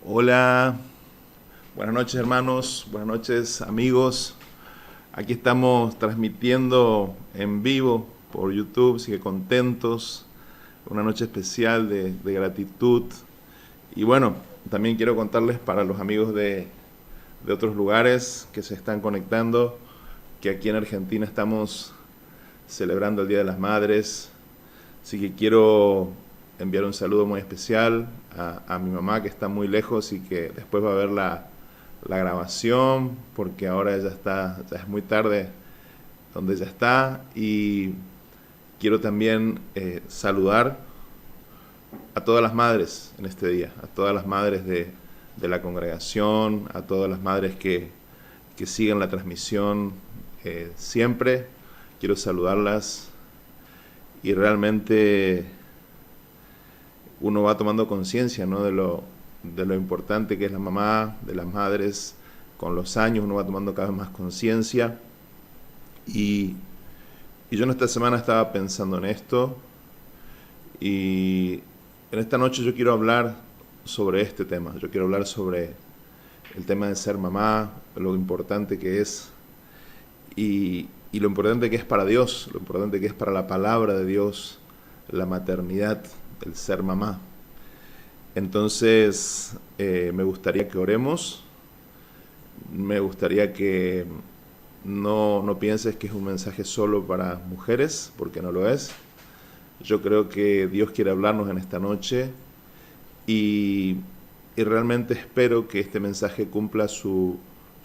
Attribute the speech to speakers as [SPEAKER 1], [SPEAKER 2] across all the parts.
[SPEAKER 1] Hola, buenas noches hermanos, buenas noches amigos. Aquí estamos transmitiendo en vivo por YouTube, así que contentos, una noche especial de gratitud. Y bueno, también quiero contarles para los amigos de otros lugares que se están conectando, que aquí en Argentina estamos celebrando el Día de las Madres. Así que quiero enviar un saludo muy especial a mi mamá que está muy lejos y que después va a ver la grabación porque ahora ya es muy tarde donde ella está. Y quiero también saludar a todas las madres en este día, a todas las madres de la congregación, a todas las madres que siguen la transmisión siempre. Quiero saludarlas y realmente uno va tomando conciencia, ¿no?, de lo importante que es la mamá, de las madres. Con los años uno va tomando cada vez más conciencia. Y yo en esta semana estaba pensando en esto. Y en esta noche yo quiero hablar sobre este tema. Yo quiero hablar sobre el tema de ser mamá, lo importante que es. Y lo importante que es para Dios, lo importante que es para la palabra de Dios, la maternidad, el ser mamá. Entonces, me gustaría que oremos, me gustaría que no pienses que es un mensaje solo para mujeres, porque no lo es. Yo creo que Dios quiere hablarnos en esta noche y realmente espero que este mensaje cumpla su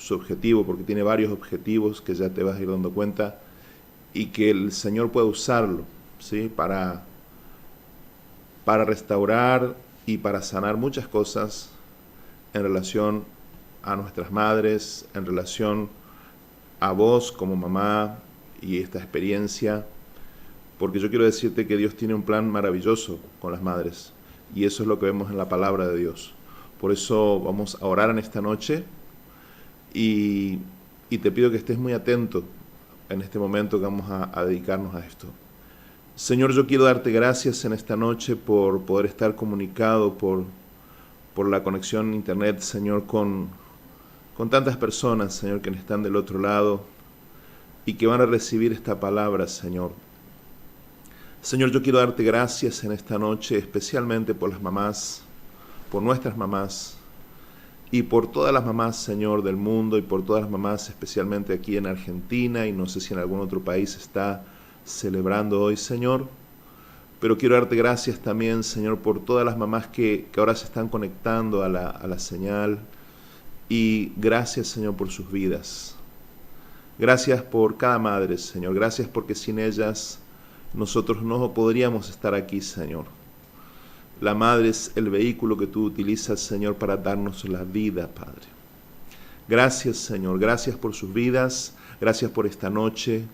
[SPEAKER 1] objetivo, porque tiene varios objetivos que ya te vas a ir dando cuenta, y que el Señor pueda usarlo, ¿sí?, para restaurar y para sanar muchas cosas en relación a nuestras madres, en relación a vos como mamá y esta experiencia, porque yo quiero decirte que Dios tiene un plan maravilloso con las madres, y eso es lo que vemos en la palabra de Dios. Por eso vamos a orar en esta noche, y te pido que estés muy atento en este momento que vamos a dedicarnos a esto. Señor, yo quiero darte gracias en esta noche por poder estar comunicado por la conexión a internet, Señor, con tantas personas, Señor, que están del otro lado y que van a recibir esta palabra, Señor. Señor, yo quiero darte gracias en esta noche, especialmente por las mamás, por nuestras mamás y por todas las mamás, Señor, del mundo, y por todas las mamás, especialmente aquí en Argentina, y no sé si en algún otro país está celebrando hoy, Señor. Pero quiero darte gracias también, Señor, por todas las mamás que ahora se están conectando a la señal. Y gracias, Señor, por sus vidas. Gracias por cada madre, Señor. Gracias porque sin ellas nosotros no podríamos estar aquí, Señor. La madre es el vehículo que tú utilizas, Señor, para darnos la vida, Padre. Gracias, Señor. Gracias por sus vidas. Gracias por esta noche.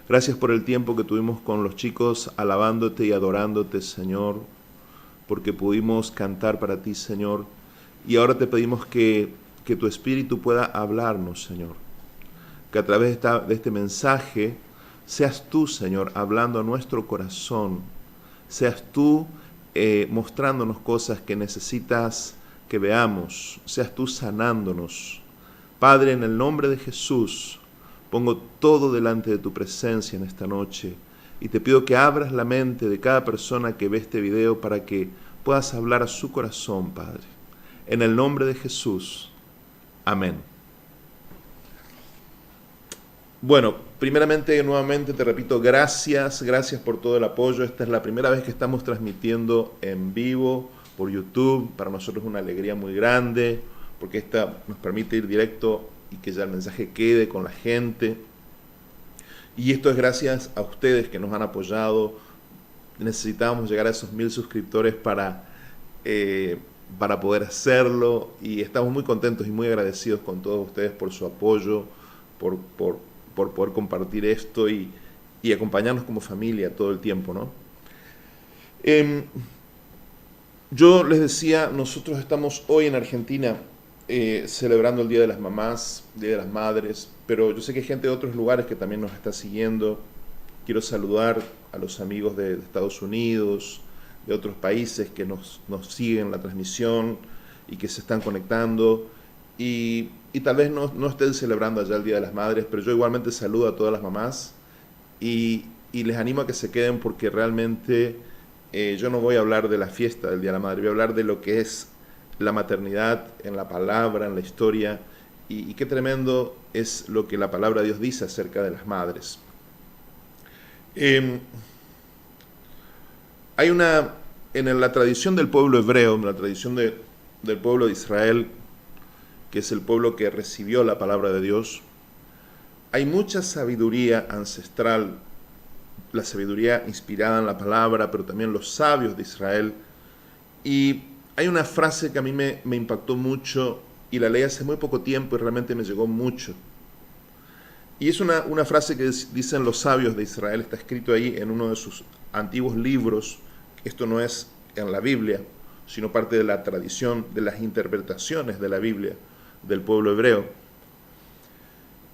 [SPEAKER 1] Gracias por el tiempo que tuvimos con los chicos alabándote y adorándote, Señor, porque pudimos cantar para ti, Señor. Y ahora te pedimos que tu Espíritu pueda hablarnos, Señor. Que a través de este mensaje seas tú, Señor, hablando a nuestro corazón. Seas tú mostrándonos cosas que necesitas que veamos. Seas tú sanándonos. Padre, en el nombre de Jesús, pongo todo delante de tu presencia en esta noche y te pido que abras la mente de cada persona que ve este video para que puedas hablar a su corazón, Padre. En el nombre de Jesús. Amén. Bueno, primeramente, nuevamente te repito, gracias por todo el apoyo. Esta es la primera vez que estamos transmitiendo en vivo por YouTube. Para nosotros es una alegría muy grande, porque esta nos permite ir directo y que ya el mensaje quede con la gente. Y esto es gracias a ustedes que nos han apoyado. Necesitábamos llegar a esos 1000 suscriptores para poder hacerlo, y estamos muy contentos y muy agradecidos con todos ustedes por su apoyo, por poder compartir esto y acompañarnos como familia todo el tiempo, ¿no? Yo les decía, nosotros estamos hoy en Argentina celebrando el Día de las Mamás, Día de las Madres, pero yo sé que hay gente de otros lugares que también nos está siguiendo. Quiero saludar a los amigos de Estados Unidos, de otros países que nos siguen la transmisión, y que se están conectando y tal vez no estén celebrando allá el Día de las Madres, pero yo igualmente saludo a todas las mamás y les animo a que se queden porque realmente yo no voy a hablar de la fiesta del Día de la Madre, voy a hablar de lo que es la maternidad en la palabra, en la historia, y qué tremendo es lo que la palabra de Dios dice acerca de las madres. Hay en la tradición del pueblo hebreo, en la tradición del pueblo de Israel, que es el pueblo que recibió la palabra de Dios, hay mucha sabiduría ancestral, la sabiduría inspirada en la palabra, pero también los sabios de Israel. Y hay una frase que a mí me impactó mucho y la leí hace muy poco tiempo y realmente me llegó mucho. Y es una frase que dicen los sabios de Israel, está escrito ahí en uno de sus antiguos libros. Esto no es en la Biblia, sino parte de la tradición, de las interpretaciones de la Biblia del pueblo hebreo.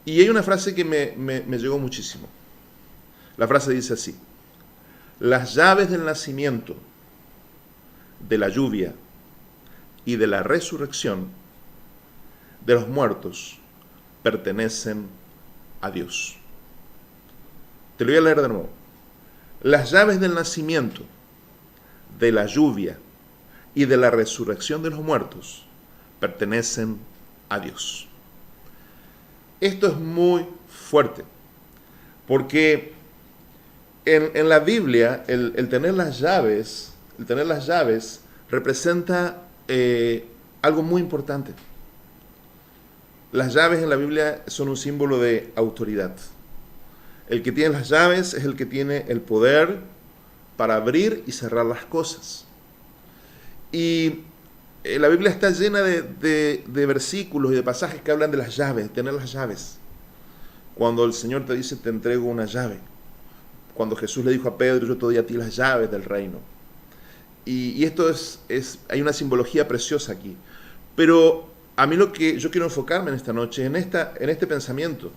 [SPEAKER 1] Y hay una frase que me llegó muchísimo. La frase dice así: las llaves del nacimiento, de la lluvia y de la resurrección de los muertos pertenecen a Dios. Te lo voy a leer de nuevo. Las llaves del nacimiento, de la lluvia y de la resurrección de los muertos pertenecen a Dios. Esto es muy fuerte, porque en la Biblia el tener las llaves representa algo muy importante. Las llaves en la Biblia son un símbolo de autoridad. El que tiene las llaves es el que tiene el poder para abrir y cerrar las cosas. Y la Biblia está llena de versículos y de pasajes que hablan de las llaves, de tener las llaves. Cuando el Señor te dice, te entrego una llave. Cuando Jesús le dijo a Pedro, yo te doy a ti las llaves del reino. Y esto hay una simbología preciosa aquí. Pero a mí lo que yo quiero enfocarme en esta noche, en este pensamiento.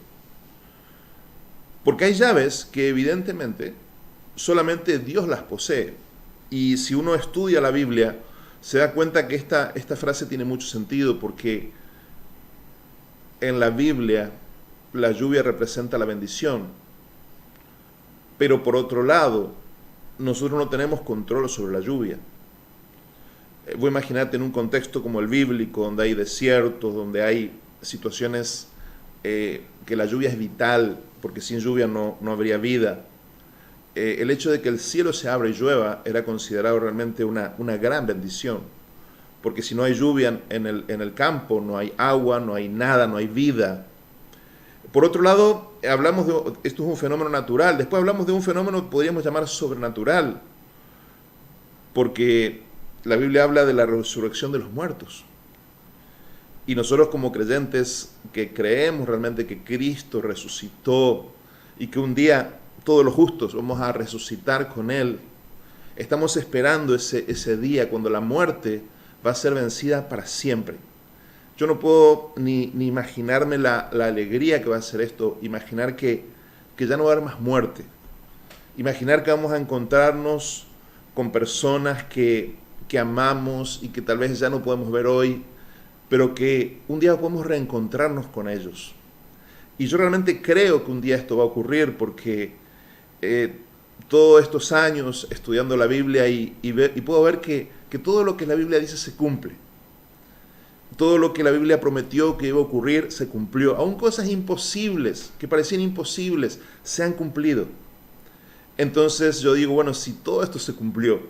[SPEAKER 1] Porque hay llaves que evidentemente solamente Dios las posee. Y si uno estudia la Biblia, se da cuenta que esta frase tiene mucho sentido, porque en la Biblia la lluvia representa la bendición. Pero por otro lado, nosotros no tenemos control sobre la lluvia. Voy a imaginarte en un contexto como el bíblico, donde hay desiertos, donde hay situaciones que la lluvia es vital, porque sin lluvia no habría vida. El hecho de que el cielo se abra y llueva era considerado realmente una gran bendición, porque si no hay lluvia en el campo, no hay agua, no hay nada, no hay vida. Por otro lado, hablamos esto es un fenómeno natural, después hablamos de un fenómeno que podríamos llamar sobrenatural, porque la Biblia habla de la resurrección de los muertos. Y nosotros como creyentes que creemos realmente que Cristo resucitó y que un día todos los justos vamos a resucitar con Él, estamos esperando ese día cuando la muerte va a ser vencida para siempre. Yo no puedo ni imaginarme la alegría que va a ser esto, imaginar que ya no va a haber más muerte, imaginar que vamos a encontrarnos con personas que amamos y que tal vez ya no podemos ver hoy, pero que un día podemos reencontrarnos con ellos. Y yo realmente creo que un día esto va a ocurrir, porque todos estos años estudiando la Biblia y puedo ver que todo lo que la Biblia dice se cumple. Todo lo que la Biblia prometió que iba a ocurrir se cumplió. Aún cosas imposibles, que parecían imposibles, se han cumplido. Entonces yo digo, bueno, si todo esto se cumplió,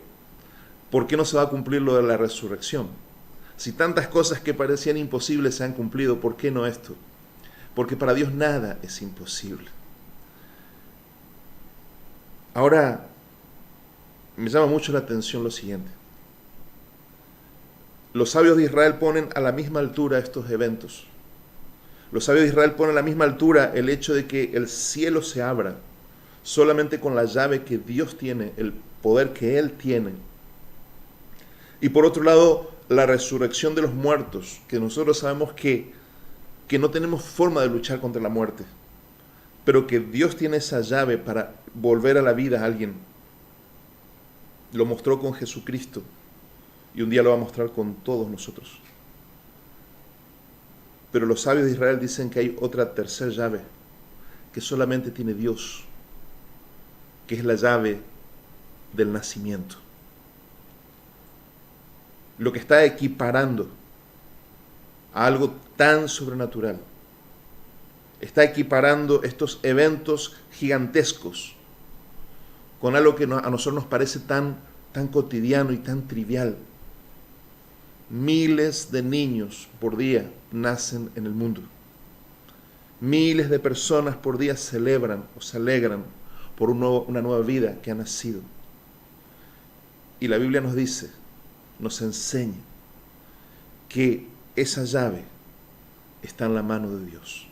[SPEAKER 1] ¿por qué no se va a cumplir lo de la resurrección? Si tantas cosas que parecían imposibles se han cumplido, ¿por qué no esto? Porque para Dios nada es imposible. Ahora, me llama mucho la atención lo siguiente. Los sabios de Israel ponen a la misma altura estos eventos. Los sabios de Israel ponen a la misma altura el hecho de que el cielo se abra solamente con la llave que Dios tiene, el poder que Él tiene. Y por otro lado, la resurrección de los muertos, que nosotros sabemos que no tenemos forma de luchar contra la muerte, pero que Dios tiene esa llave para volver a la vida a alguien. Lo mostró con Jesucristo y un día lo va a mostrar con todos nosotros. Pero los sabios de Israel dicen que hay otra tercera llave que solamente tiene Dios, que es la llave del nacimiento. Lo que está equiparando a algo tan sobrenatural. Está equiparando estos eventos gigantescos con algo que a nosotros nos parece tan cotidiano y tan trivial. Miles de niños por día nacen en el mundo. Miles de personas por día celebran o se alegran por una nueva vida que ha nacido. Y la Biblia nos dice, nos enseña que esa llave está en la mano de Dios.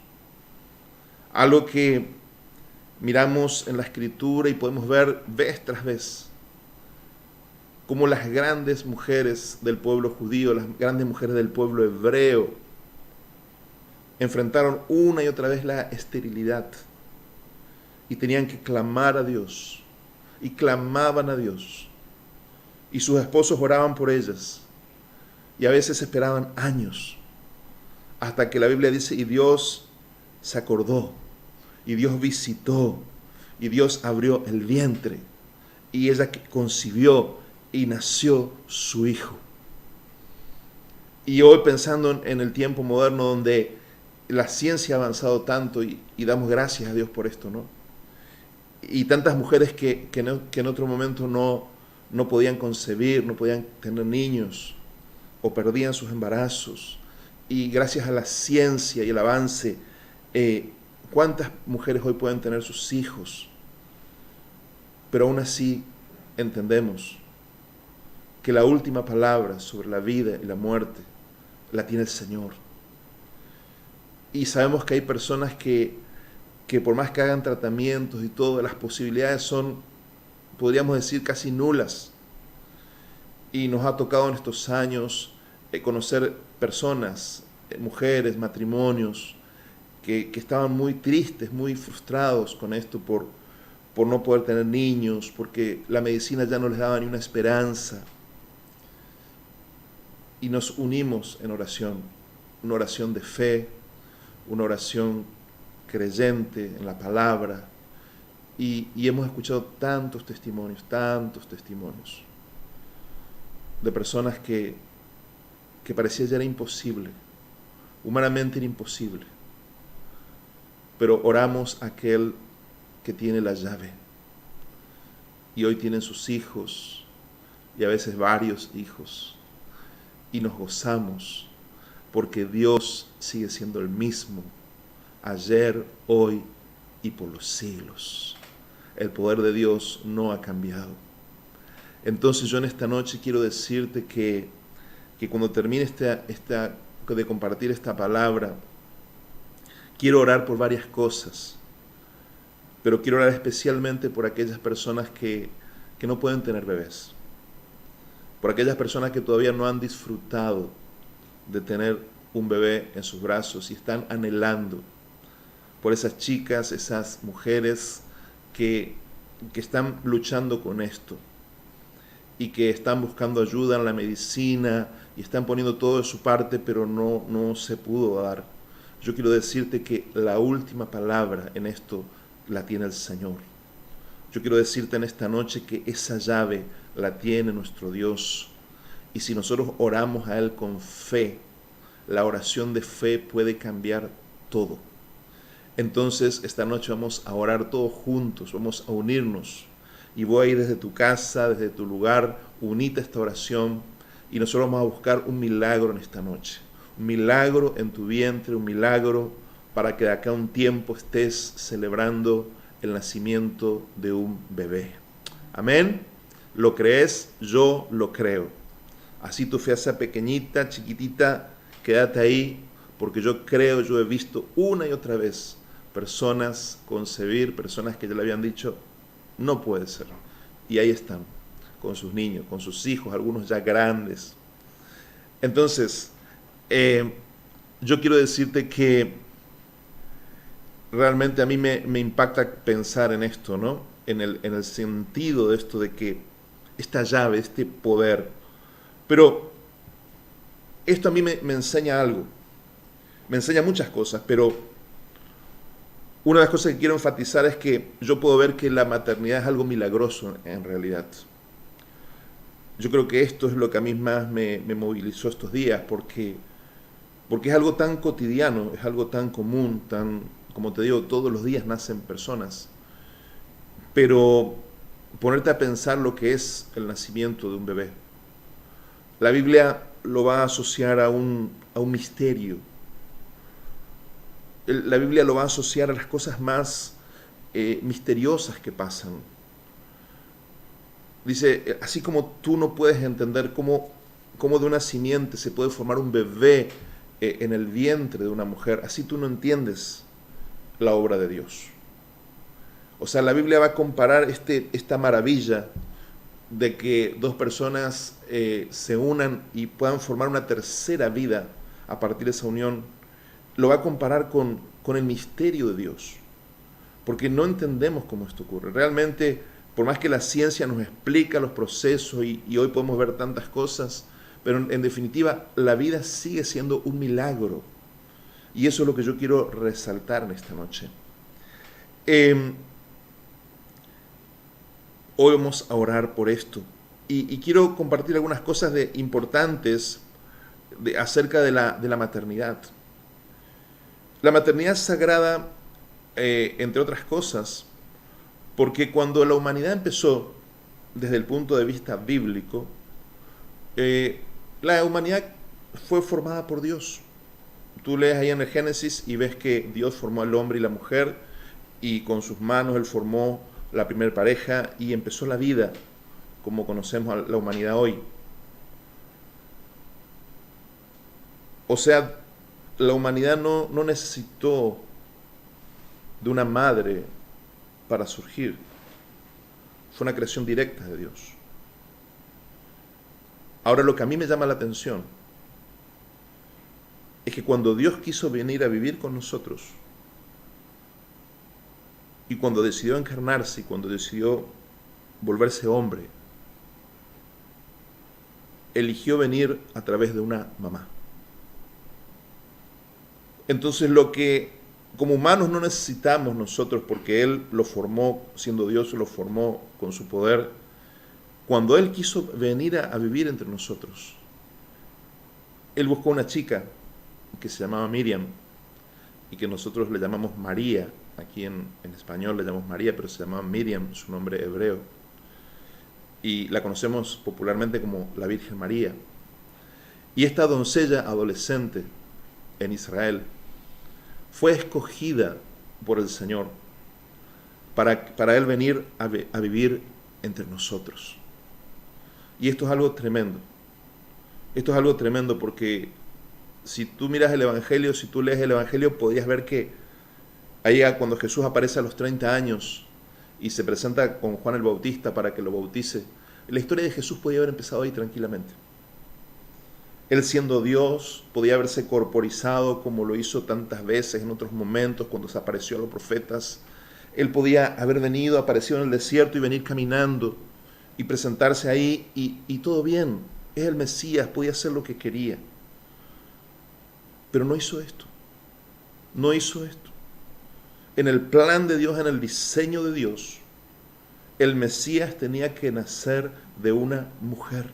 [SPEAKER 1] Algo que miramos en la Escritura y podemos ver vez tras vez, como las grandes mujeres del pueblo judío, las grandes mujeres del pueblo hebreo, enfrentaron una y otra vez la esterilidad y tenían que clamar a Dios, y clamaban a Dios, y sus esposos oraban por ellas, y a veces esperaban años, hasta que la Biblia dice, y Dios se acordó, y Dios visitó, y Dios abrió el vientre, y ella concibió, y nació su hijo. Y hoy, pensando en el tiempo moderno donde la ciencia ha avanzado tanto, y damos gracias a Dios por esto, ¿no? Y tantas mujeres que en otro momento no podían concebir, no podían tener niños, o perdían sus embarazos, y gracias a la ciencia y el avance, ¿cuántas mujeres hoy pueden tener sus hijos? Pero aún así entendemos que la última palabra sobre la vida y la muerte la tiene el Señor. Y sabemos que hay personas que por más que hagan tratamientos y todo, las posibilidades son, podríamos decir, casi nulas. Y nos ha tocado en estos años conocer personas, mujeres, matrimonios, que estaban muy tristes, muy frustrados con esto por no poder tener niños, porque la medicina ya no les daba ni una esperanza. Y nos unimos en oración, una oración de fe, una oración creyente en la palabra, y hemos escuchado tantos testimonios de personas que parecía ya era imposible, humanamente era imposible, pero oramos a aquel que tiene la llave, y hoy tienen sus hijos, y a veces varios hijos, y nos gozamos, porque Dios sigue siendo el mismo, ayer, hoy y por los siglos. El poder de Dios no ha cambiado. Entonces yo en esta noche quiero decirte que cuando termine de compartir esta palabra, quiero orar por varias cosas, pero quiero orar especialmente por aquellas personas que no pueden tener bebés, por aquellas personas que todavía no han disfrutado de tener un bebé en sus brazos y están anhelando, por esas chicas, esas mujeres que están luchando con esto y que están buscando ayuda en la medicina y están poniendo todo de su parte, pero no se pudo dar. Yo quiero decirte que la última palabra en esto la tiene el Señor. Yo quiero decirte en esta noche que esa llave la tiene nuestro Dios. Y si nosotros oramos a Él con fe, la oración de fe puede cambiar todo. Entonces, esta noche vamos a orar todos juntos, vamos a unirnos. Y voy a ir desde tu casa, desde tu lugar, unite a esta oración. Y nosotros vamos a buscar un milagro en esta noche. Un milagro en tu vientre, un milagro para que de acá a un tiempo estés celebrando el nacimiento de un bebé. Amén. ¿Lo crees? Yo lo creo. Así tu fe sea pequeñita, chiquitita, quédate ahí, porque yo creo, yo he visto una y otra vez personas concebir, personas que ya le habían dicho, no puede ser. Y ahí están, con sus niños, con sus hijos, algunos ya grandes. Entonces, yo quiero decirte que realmente a mí me impacta pensar en esto, ¿no? En el sentido de esto, de que esta llave, este poder. Pero esto a mí me enseña algo. me enseña muchas cosas, pero una de las cosas que quiero enfatizar es que yo puedo ver que la maternidad es algo milagroso en realidad. Yo creo que esto es lo que a mí más me movilizó estos días, porque es algo tan cotidiano, es algo tan común, como te digo, todos los días nacen personas. Pero ponerte a pensar lo que es el nacimiento de un bebé. La Biblia lo va a asociar a un misterio. La Biblia lo va a asociar a las cosas más misteriosas que pasan. Dice, así como tú no puedes entender cómo de una simiente se puede formar un bebé en el vientre de una mujer, así tú no entiendes la obra de Dios. O sea, la Biblia va a comparar esta maravilla de que dos personas se unan y puedan formar una tercera vida a partir de esa unión, lo va a comparar con el misterio de Dios, porque no entendemos cómo esto ocurre. Realmente, por más que la ciencia nos explica los procesos y hoy podemos ver tantas cosas, pero en definitiva la vida sigue siendo un milagro. Y eso es lo que yo quiero resaltar en esta noche. Hoy vamos a orar por esto. Y quiero compartir algunas cosas importantes acerca de la maternidad. La maternidad es sagrada, entre otras cosas, porque cuando la humanidad empezó, desde el punto de vista bíblico, la humanidad fue formada por Dios. Tú lees ahí en el Génesis y ves que Dios formó al hombre y la mujer, y con sus manos Él formó la primera pareja y empezó la vida como conocemos a la humanidad hoy. O sea, la humanidad no necesitó de una madre para surgir. Fue una creación directa de Dios. Ahora, lo que a mí me llama la atención es que cuando Dios quiso venir a vivir con nosotros, y cuando decidió encarnarse y cuando decidió volverse hombre, eligió venir a través de una mamá. Entonces, lo que como humanos no necesitamos nosotros, porque Él lo formó, siendo Dios, lo formó con su poder, cuando Él quiso venir a vivir entre nosotros, Él buscó una chica que se llamaba Miriam y que nosotros le llamamos María. Aquí en español le llamamos María, pero se llamaba Miriam, su nombre hebreo. Y la conocemos popularmente como la Virgen María. Y esta doncella adolescente en Israel fue escogida por el Señor para Él venir a vivir entre nosotros. Y esto es algo tremendo. Esto es algo tremendo porque si tú miras el Evangelio, si tú lees el Evangelio, podrías ver que ahí cuando Jesús aparece a los 30 años y se presenta con Juan el Bautista para que lo bautice, la historia de Jesús podía haber empezado ahí tranquilamente. Él, siendo Dios, podía haberse corporizado como lo hizo tantas veces en otros momentos cuando se apareció a los profetas. Él podía haber venido, aparecido en el desierto y venir caminando y presentarse ahí y todo bien. Es el Mesías, podía hacer lo que quería. Pero no hizo esto. No hizo esto. En el plan de Dios, en el diseño de Dios, el Mesías tenía que nacer de una mujer.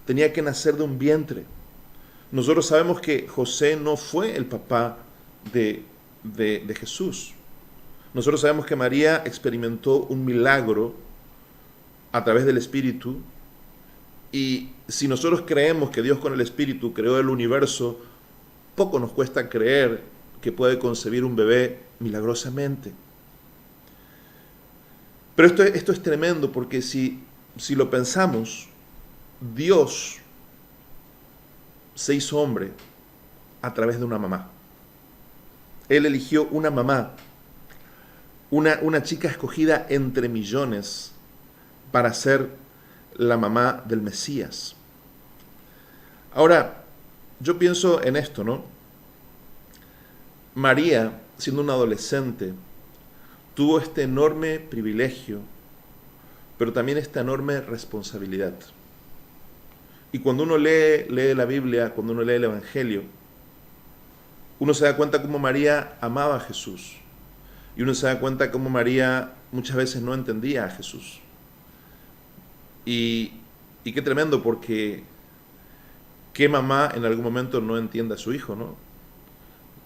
[SPEAKER 1] Tenía que nacer de un vientre. Nosotros sabemos que José no fue el papá de Jesús. Nosotros sabemos que María experimentó un milagro a través del Espíritu. Y si nosotros creemos que Dios con el Espíritu creó el universo, poco nos cuesta creer que puede concebir un bebé milagrosamente. Pero esto es tremendo porque si lo pensamos, Dios se hizo hombre a través de una mamá. Él eligió una mamá, una chica escogida entre millones para ser la mamá del Mesías. Ahora, yo pienso en esto, ¿no? María, siendo una adolescente, tuvo este enorme privilegio, pero también esta enorme responsabilidad. Y cuando uno lee la Biblia, cuando uno lee el Evangelio, uno se da cuenta cómo María amaba a Jesús. Y uno se da cuenta cómo María muchas veces no entendía a Jesús. Y qué tremendo, porque qué mamá en algún momento no entiende a su hijo, ¿no?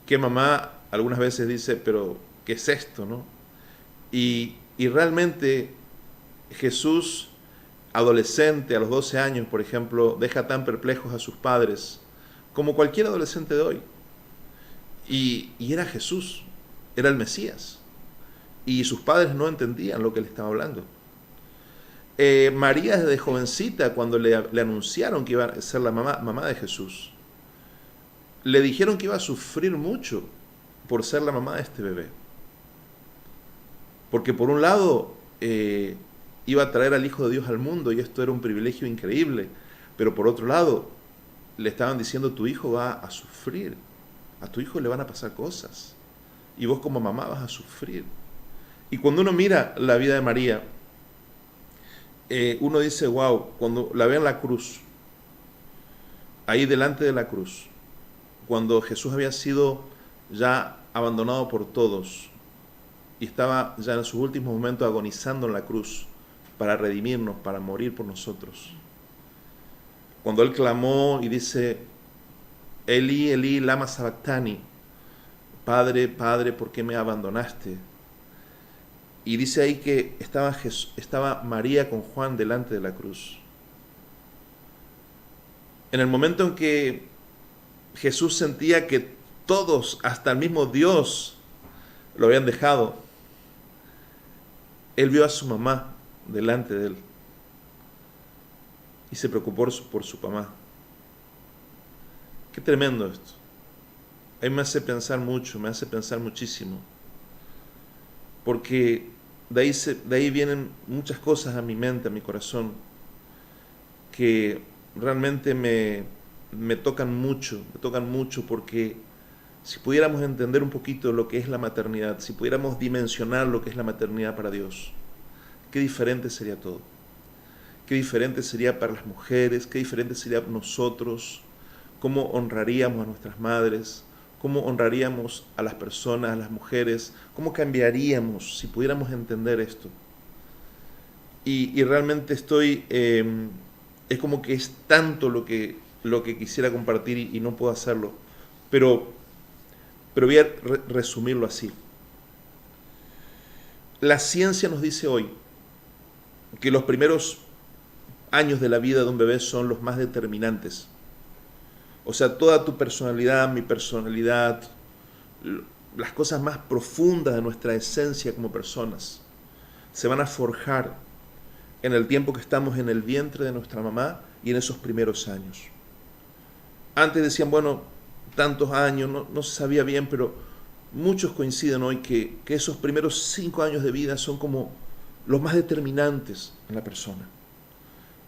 [SPEAKER 1] Qué mamá algunas veces dice, pero ¿qué es esto, no? Y realmente Jesús, adolescente, a los 12 años, por ejemplo, deja tan perplejos a sus padres como cualquier adolescente de hoy. Y era Jesús, era el Mesías. Y sus padres no entendían lo que le estaba hablando. María desde jovencita, cuando le anunciaron que iba a ser la mamá de Jesús, le dijeron que iba a sufrir mucho por ser la mamá de este bebé. Porque por un lado iba a traer al Hijo de Dios al mundo y esto era un privilegio increíble, pero por otro lado le estaban diciendo, tu hijo va a sufrir, a tu hijo le van a pasar cosas y vos como mamá vas a sufrir. Y cuando uno mira la vida de María, uno dice, wow, cuando la ve en la cruz, ahí delante de la cruz, cuando Jesús había sido ya abandonado por todos y estaba ya en sus últimos momentos agonizando en la cruz para redimirnos, para morir por nosotros. Cuando Él clamó y dice, Eli, Eli, lama sabactani, Padre, Padre, ¿por qué me abandonaste? Y dice ahí que estaba María con Juan delante de la cruz. En el momento en que Jesús sentía que todos, hasta el mismo Dios, lo habían dejado, Él vio a su mamá delante de Él y se preocupó por su mamá. Qué tremendo esto. A mí me hace pensar mucho, me hace pensar muchísimo. Porque de ahí vienen muchas cosas a mi mente, a mi corazón, que realmente me tocan mucho porque si pudiéramos entender un poquito lo que es la maternidad, si pudiéramos dimensionar lo que es la maternidad para Dios, qué diferente sería todo. Qué diferente sería para las mujeres, qué diferente sería para nosotros, cómo honraríamos a nuestras madres, cómo honraríamos a las personas, a las mujeres, cómo cambiaríamos si pudiéramos entender esto. Y realmente es como que es tanto lo que quisiera compartir y no puedo hacerlo, pero voy a resumirlo así. La ciencia nos dice hoy que los primeros años de la vida de un bebé son los más determinantes. O sea, toda tu personalidad, mi personalidad, las cosas más profundas de nuestra esencia como personas, se van a forjar en el tiempo que estamos en el vientre de nuestra mamá y en esos primeros años. Antes decían, bueno, tantos años, no se sabía bien, pero muchos coinciden hoy que esos primeros 5 años de vida son como los más determinantes en la persona.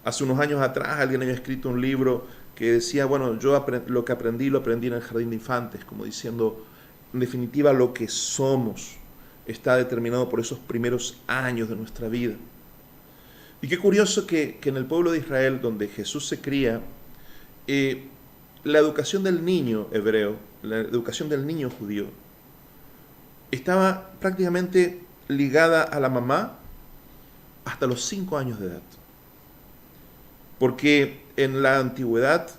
[SPEAKER 1] Hace unos años atrás alguien había escrito un libro que decía, bueno, yo lo que aprendí, lo aprendí en el jardín de infantes, como diciendo, en definitiva, lo que somos está determinado por esos primeros años de nuestra vida. Y qué curioso que en el pueblo de Israel, donde Jesús se cría, la educación del niño hebreo, la educación del niño judío, estaba prácticamente ligada a la mamá hasta los 5 años de edad. Porque en la antigüedad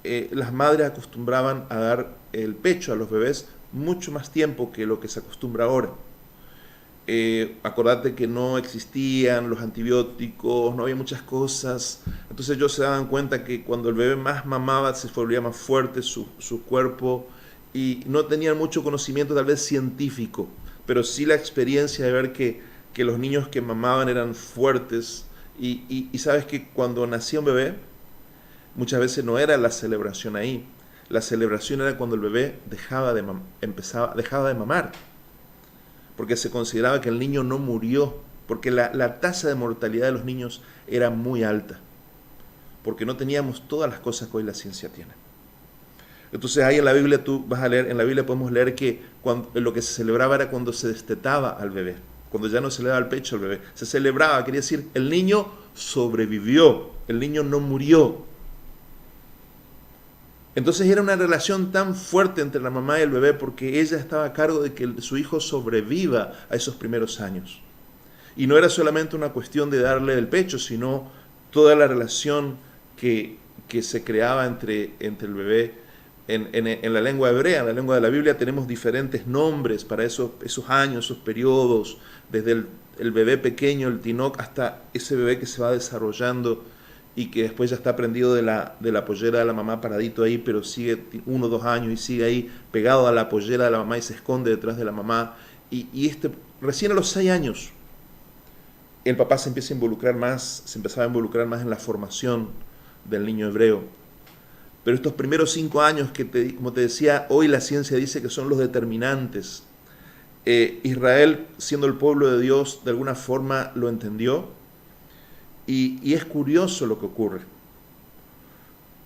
[SPEAKER 1] las madres acostumbraban a dar el pecho a los bebés mucho más tiempo que lo que se acostumbra ahora. Acordate que no existían los antibióticos, no había muchas cosas. Entonces ellos se daban cuenta que cuando el bebé más mamaba se volvía más fuerte su cuerpo y no tenían mucho conocimiento tal vez científico, pero sí la experiencia de ver que los niños que mamaban eran fuertes. Y sabes que cuando nacía un bebé, muchas veces no era la celebración ahí. La celebración era cuando el bebé dejaba de mamar. Porque se consideraba que el niño no murió. Porque la tasa de mortalidad de los niños era muy alta. Porque no teníamos todas las cosas que hoy la ciencia tiene. Entonces ahí en la Biblia tú vas a leer, en la Biblia podemos leer que lo que se celebraba era cuando se destetaba al bebé. Cuando ya no se le daba el pecho al bebé, se celebraba, quería decir, el niño sobrevivió, el niño no murió. Entonces era una relación tan fuerte entre la mamá y el bebé porque ella estaba a cargo de que su hijo sobreviva a esos primeros años. Y no era solamente una cuestión de darle el pecho, sino toda la relación que se creaba entre el bebé. En la lengua hebrea, en la lengua de la Biblia, tenemos diferentes nombres para esos años, esos periodos, desde el bebé pequeño, el tinoc, hasta ese bebé que se va desarrollando y que después ya está prendido de la pollera de la mamá paradito ahí, pero sigue 1 o 2 años y sigue ahí pegado a la pollera de la mamá y se esconde detrás de la mamá. Y recién a los 6 años el papá se empezaba a involucrar más en la formación del niño hebreo. Pero estos primeros 5 años como te decía, hoy la ciencia dice que son los determinantes. Israel, siendo el pueblo de Dios, de alguna forma lo entendió. Y es curioso lo que ocurre.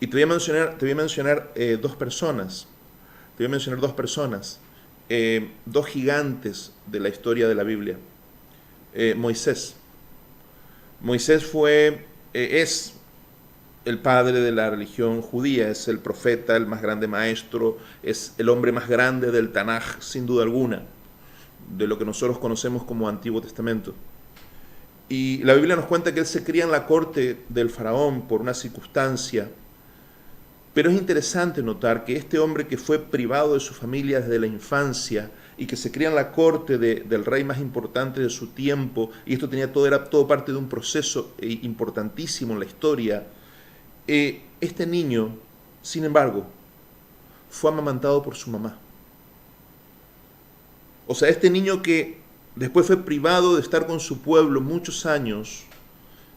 [SPEAKER 1] Y te voy a mencionar 2 personas. Te voy a mencionar 2 personas. 2 gigantes de la historia de la Biblia. Moisés. Moisés es el padre de la religión judía, es el profeta, el más grande maestro, es el hombre más grande del Tanaj, sin duda alguna, de lo que nosotros conocemos como Antiguo Testamento. Y la Biblia nos cuenta que él se cría en la corte del faraón por una circunstancia, pero es interesante notar que este hombre que fue privado de su familia desde la infancia y que se cría en la corte del rey más importante de su tiempo, y esto era todo parte de un proceso importantísimo en la historia, este niño, sin embargo, fue amamantado por su mamá. O sea, este niño que después fue privado de estar con su pueblo muchos años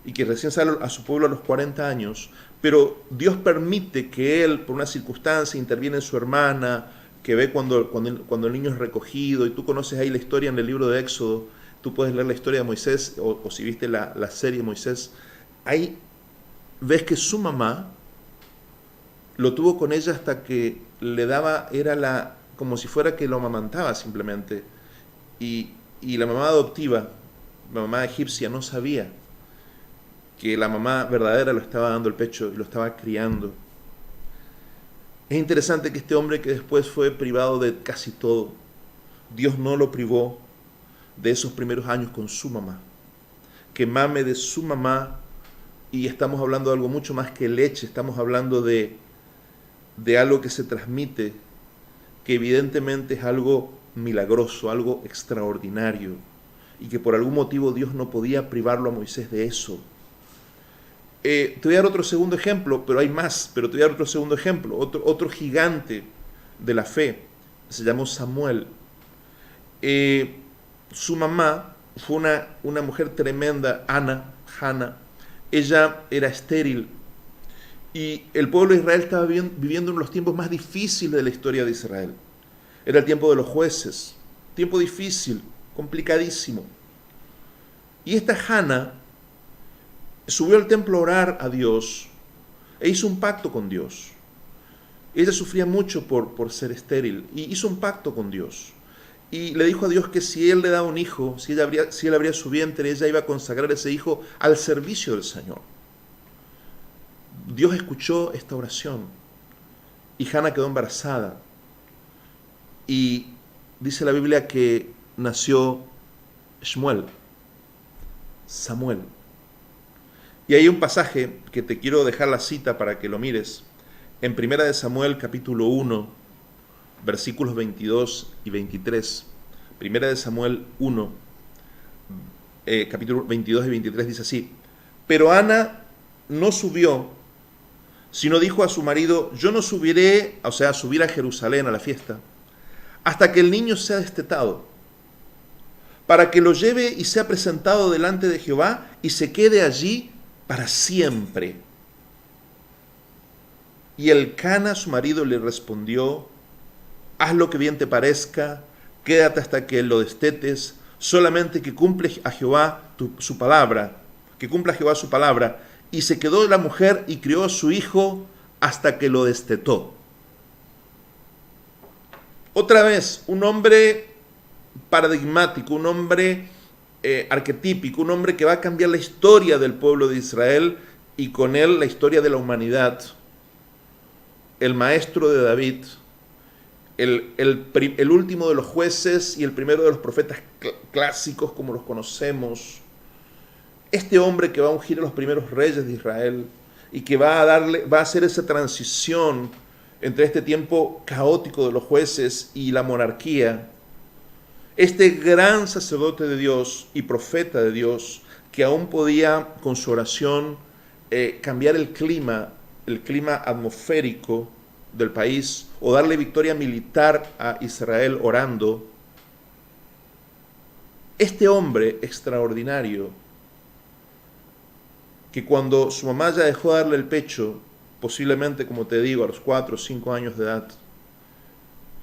[SPEAKER 1] y que recién sale a su pueblo a los 40 años, pero Dios permite que él, por una circunstancia, interviene en su hermana, que ve cuando el niño es recogido, y tú conoces ahí la historia en el libro de Éxodo, tú puedes leer la historia de Moisés, o si viste la serie de Moisés, ahí ves que su mamá lo tuvo con ella hasta que le daba, como si fuera que lo amamantaba simplemente, y la mamá adoptiva, la mamá egipcia, no sabía que la mamá verdadera lo estaba dando el pecho y lo estaba criando. Es interesante que este hombre que después fue privado de casi todo, Dios no lo privó de esos primeros años con su mamá. Que mame de su mamá, y estamos hablando de algo mucho más que leche, estamos hablando de algo que se transmite, que evidentemente es algo milagroso, algo extraordinario, y que por algún motivo Dios no podía privarlo a Moisés de eso. Te voy a dar otro segundo ejemplo, pero hay más, pero te voy a dar otro segundo ejemplo, otro gigante de la fe, se llamó Samuel. Su mamá fue una mujer tremenda, Hannah. Ella era estéril, y el pueblo de Israel estaba viviendo en los tiempos más difíciles de la historia de Israel. Era el tiempo de los jueces, tiempo difícil, complicadísimo. Y esta Hannah subió al templo a orar a Dios e hizo un pacto con Dios. Ella sufría mucho por ser estéril y hizo un pacto con Dios. Y le dijo a Dios que si él le daba un hijo, si él abría su vientre, ella iba a consagrar ese hijo al servicio del Señor. Dios escuchó esta oración y Hannah quedó embarazada. Y dice la Biblia que nació Samuel. Y hay un pasaje que te quiero dejar la cita para que lo mires. En 1 Samuel capítulo 1, versículos 22 y 23. 1 Samuel 1, capítulo 22 y 23 dice así: Pero Ana no subió, sino dijo a su marido: yo no subiré, o sea, subir a Jerusalén a la fiesta, hasta que el niño sea destetado, para que lo lleve y sea presentado delante de Jehová y se quede allí para siempre. Y Elcana, su marido, le respondió: haz lo que bien te parezca, quédate hasta que lo destetes, solamente que cumple a Jehová su palabra, que cumpla Jehová su palabra. Y se quedó la mujer y crió a su hijo hasta que lo destetó. Otra vez, un hombre paradigmático, un hombre arquetípico, un hombre que va a cambiar la historia del pueblo de Israel y con él la historia de la humanidad. el maestro de David, el último de los jueces y el primero de los profetas clásicos como los conocemos, este hombre que va a ungir a los primeros reyes de Israel y que va a hacer esa transición entre este tiempo caótico de los jueces y la monarquía, este gran sacerdote de Dios y profeta de Dios, que aún podía con su oración cambiar el clima atmosférico del país o darle victoria militar a Israel orando, este hombre extraordinario, que cuando su mamá ya dejó de darle el pecho, posiblemente, como te digo, a los 4 o 5 años de edad,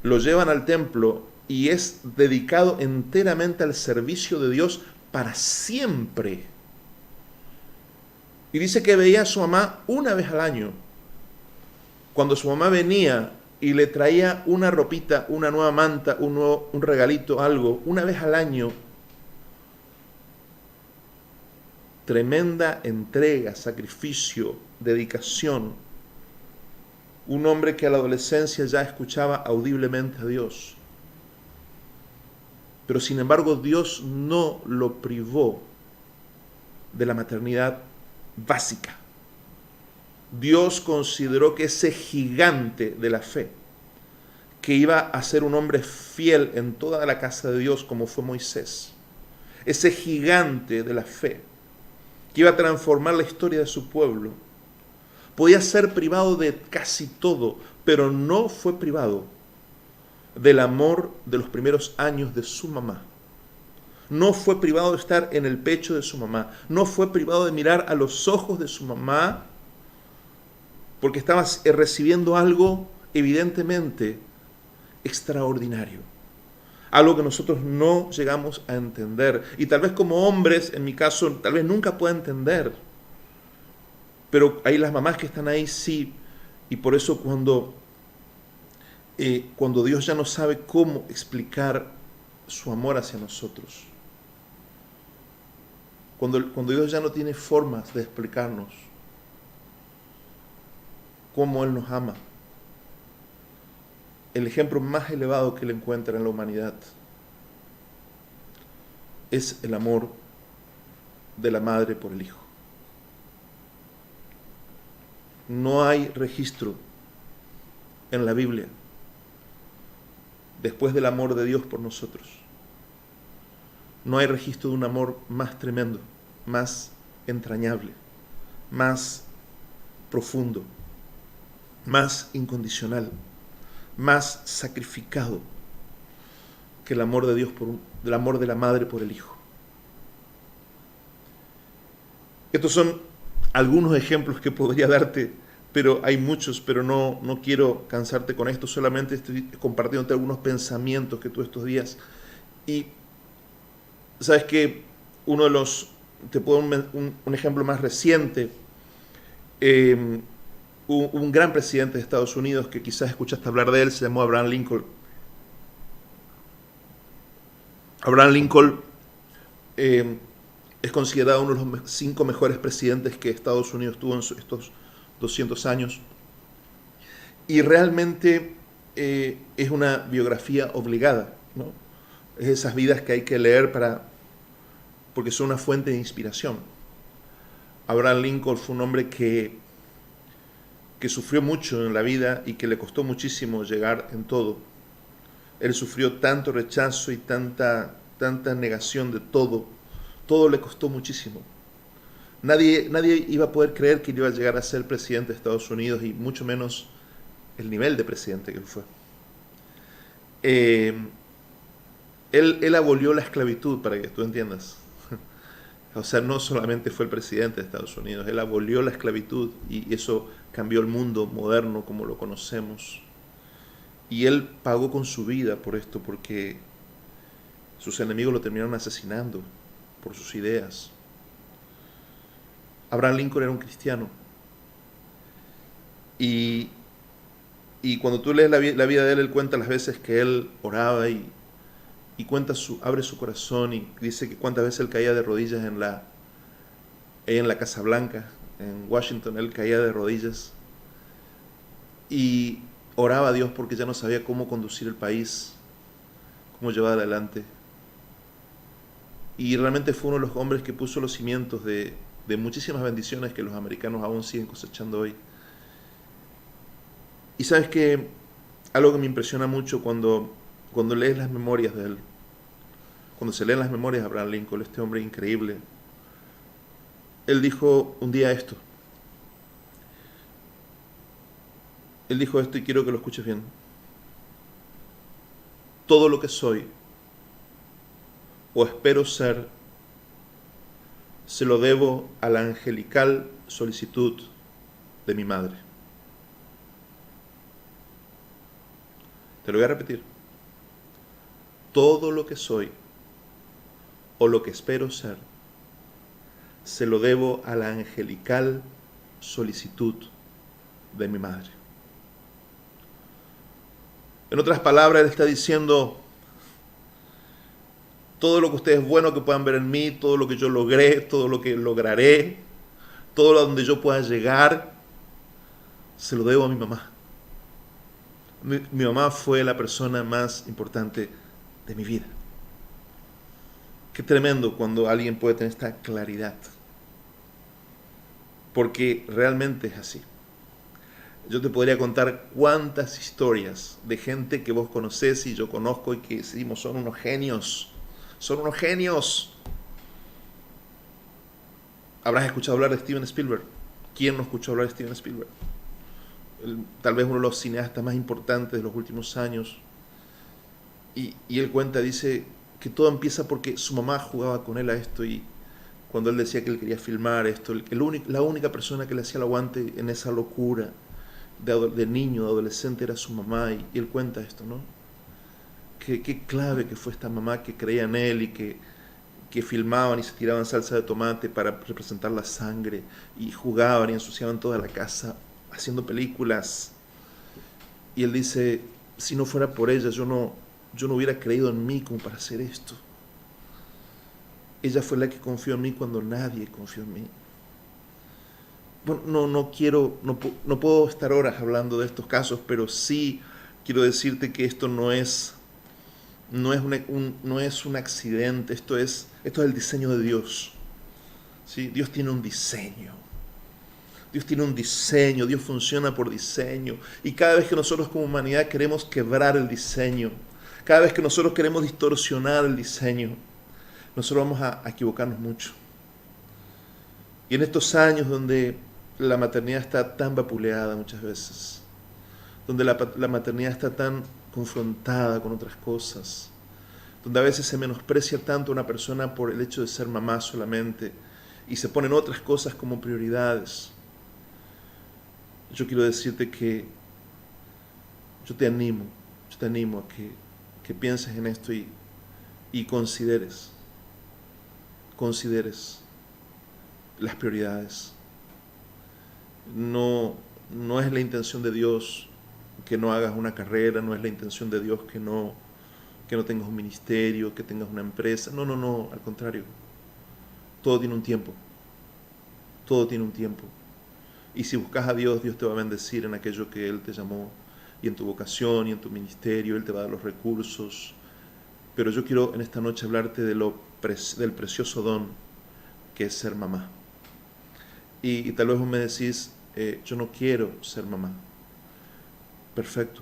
[SPEAKER 1] lo llevan al templo y es dedicado enteramente al servicio de Dios para siempre. Y dice que veía a su mamá una vez al año. Cuando su mamá venía y le traía una ropita, una nueva manta, un regalito, algo, una vez al año. Tremenda entrega, sacrificio, dedicación. Un hombre que a la adolescencia ya escuchaba audiblemente a Dios. Pero sin embargo Dios no lo privó de la maternidad básica. Dios consideró que ese gigante de la fe, que iba a ser un hombre fiel en toda la casa de Dios como fue Moisés, ese gigante de la fe, que iba a transformar la historia de su pueblo, podía ser privado de casi todo, pero no fue privado del amor de los primeros años de su mamá. No fue privado de estar en el pecho de su mamá. No fue privado de mirar a los ojos de su mamá, porque estaba recibiendo algo evidentemente extraordinario. Algo que nosotros no llegamos a entender. Y tal vez como hombres, en mi caso, tal vez nunca pueda entender. Pero hay las mamás que están ahí, sí. Y por eso cuando Dios ya no sabe cómo explicar su amor hacia nosotros, cuando Dios ya no tiene formas de explicarnos cómo Él nos ama, el ejemplo más elevado que Él encuentra en la humanidad es el amor de la madre por el hijo. No hay registro en la Biblia después del amor de Dios por nosotros. No hay registro de un amor más tremendo, más entrañable, más profundo, más incondicional, más sacrificado que el amor de Dios el amor de la madre por el hijo. Estos son algunos ejemplos que podría darte, pero hay muchos, pero no quiero cansarte con esto, solamente estoy compartiéndote algunos pensamientos que tuve estos días. Y sabes que te puedo dar un ejemplo más reciente. Un gran presidente de Estados Unidos que quizás escuchaste hablar de él, se llamó Abraham Lincoln. Abraham Lincoln es considerado uno de los 5 mejores presidentes que Estados Unidos tuvo en estos 200 años. Y realmente es una biografía obligada, ¿no? Es esas vidas que hay que leer porque son una fuente de inspiración. Abraham Lincoln fue un hombre que sufrió mucho en la vida y que le costó muchísimo llegar en todo. Él sufrió tanto rechazo y tanta negación de todo. Todo le costó muchísimo. Nadie iba a poder creer que él iba a llegar a ser presidente de Estados Unidos, y mucho menos el nivel de presidente que él fue. Él abolió la esclavitud, para que tú entiendas. O sea, no solamente fue el presidente de Estados Unidos, él abolió la esclavitud y eso cambió el mundo moderno como lo conocemos. Y él pagó con su vida por esto, porque sus enemigos lo terminaron asesinando por sus ideas. Abraham Lincoln era un cristiano. Y cuando tú lees la vida de él, él cuenta las veces que él oraba y abre su corazón y dice que cuántas veces él caía de rodillas en la Casa Blanca, en Washington. Él caía de rodillas y oraba a Dios porque ya no sabía cómo conducir el país, cómo llevar adelante. Y realmente fue uno de los hombres que puso los cimientos de muchísimas bendiciones que los americanos aún siguen cosechando hoy. Y sabes que algo que me impresiona mucho cuando lees las memorias de él, cuando se leen las memorias de Abraham Lincoln, este hombre increíble, él dijo un día esto. Él dijo esto y quiero que lo escuches bien. Todo lo que soy o espero ser, se lo debo a la angelical solicitud de mi madre. Te lo voy a repetir. Todo lo que soy o lo que espero ser, se lo debo a la angelical solicitud de mi madre. En otras palabras, él está diciendo, todo lo que ustedes bueno que puedan ver en mí, todo lo que yo logré, todo lo que lograré, todo lo donde yo pueda llegar, se lo debo a mi mamá. Mi mamá fue la persona más importante de mi vida. Qué tremendo cuando alguien puede tener esta claridad. Porque realmente es así. Yo te podría contar cuántas historias de gente que vos conocés y yo conozco y que decimos son unos genios. Son unos genios. Habrás escuchado hablar de Steven Spielberg. ¿Quién no escuchó hablar de Steven Spielberg? Tal vez uno de los cineastas más importantes de los últimos años. Y él cuenta, dice que todo empieza porque su mamá jugaba con él a esto y cuando él decía que él quería filmar esto, la única persona que le hacía el aguante en esa locura de niño, de adolescente, era su mamá. Y él cuenta esto, ¿no? Qué clave que fue esta mamá que creía en él y que filmaban y se tiraban salsa de tomate para representar la sangre y jugaban y ensuciaban toda la casa haciendo películas. Y él dice, si no fuera por ella, yo no hubiera creído en mí como para hacer esto. Ella fue la que confió en mí cuando nadie confió en mí. Bueno, no puedo estar horas hablando de estos casos, pero sí quiero decirte que esto no es un accidente, esto es el diseño de Dios. ¿Sí? Dios tiene un diseño. Dios tiene un diseño, Dios funciona por diseño. Y cada vez que nosotros como humanidad queremos quebrar el diseño, cada vez que nosotros queremos distorsionar el diseño, nosotros vamos a equivocarnos mucho. Y en estos años donde la maternidad está tan vapuleada muchas veces, donde la maternidad está tan confrontada con otras cosas, donde a veces se menosprecia tanto a una persona por el hecho de ser mamá solamente y se ponen otras cosas como prioridades, yo quiero decirte que yo te animo a que pienses en esto y consideres las prioridades. No es la intención de Dios que no hagas una carrera, no es la intención de Dios que no tengas un ministerio, que tengas una empresa. No, al contrario. Todo tiene un tiempo. Todo tiene un tiempo. Y si buscas a Dios, Dios te va a bendecir en aquello que Él te llamó, y en tu vocación, y en tu ministerio, Él te va a dar los recursos. Pero yo quiero en esta noche hablarte del precioso don que es ser mamá. Y tal vez vos me decís, yo no quiero ser mamá. Perfecto,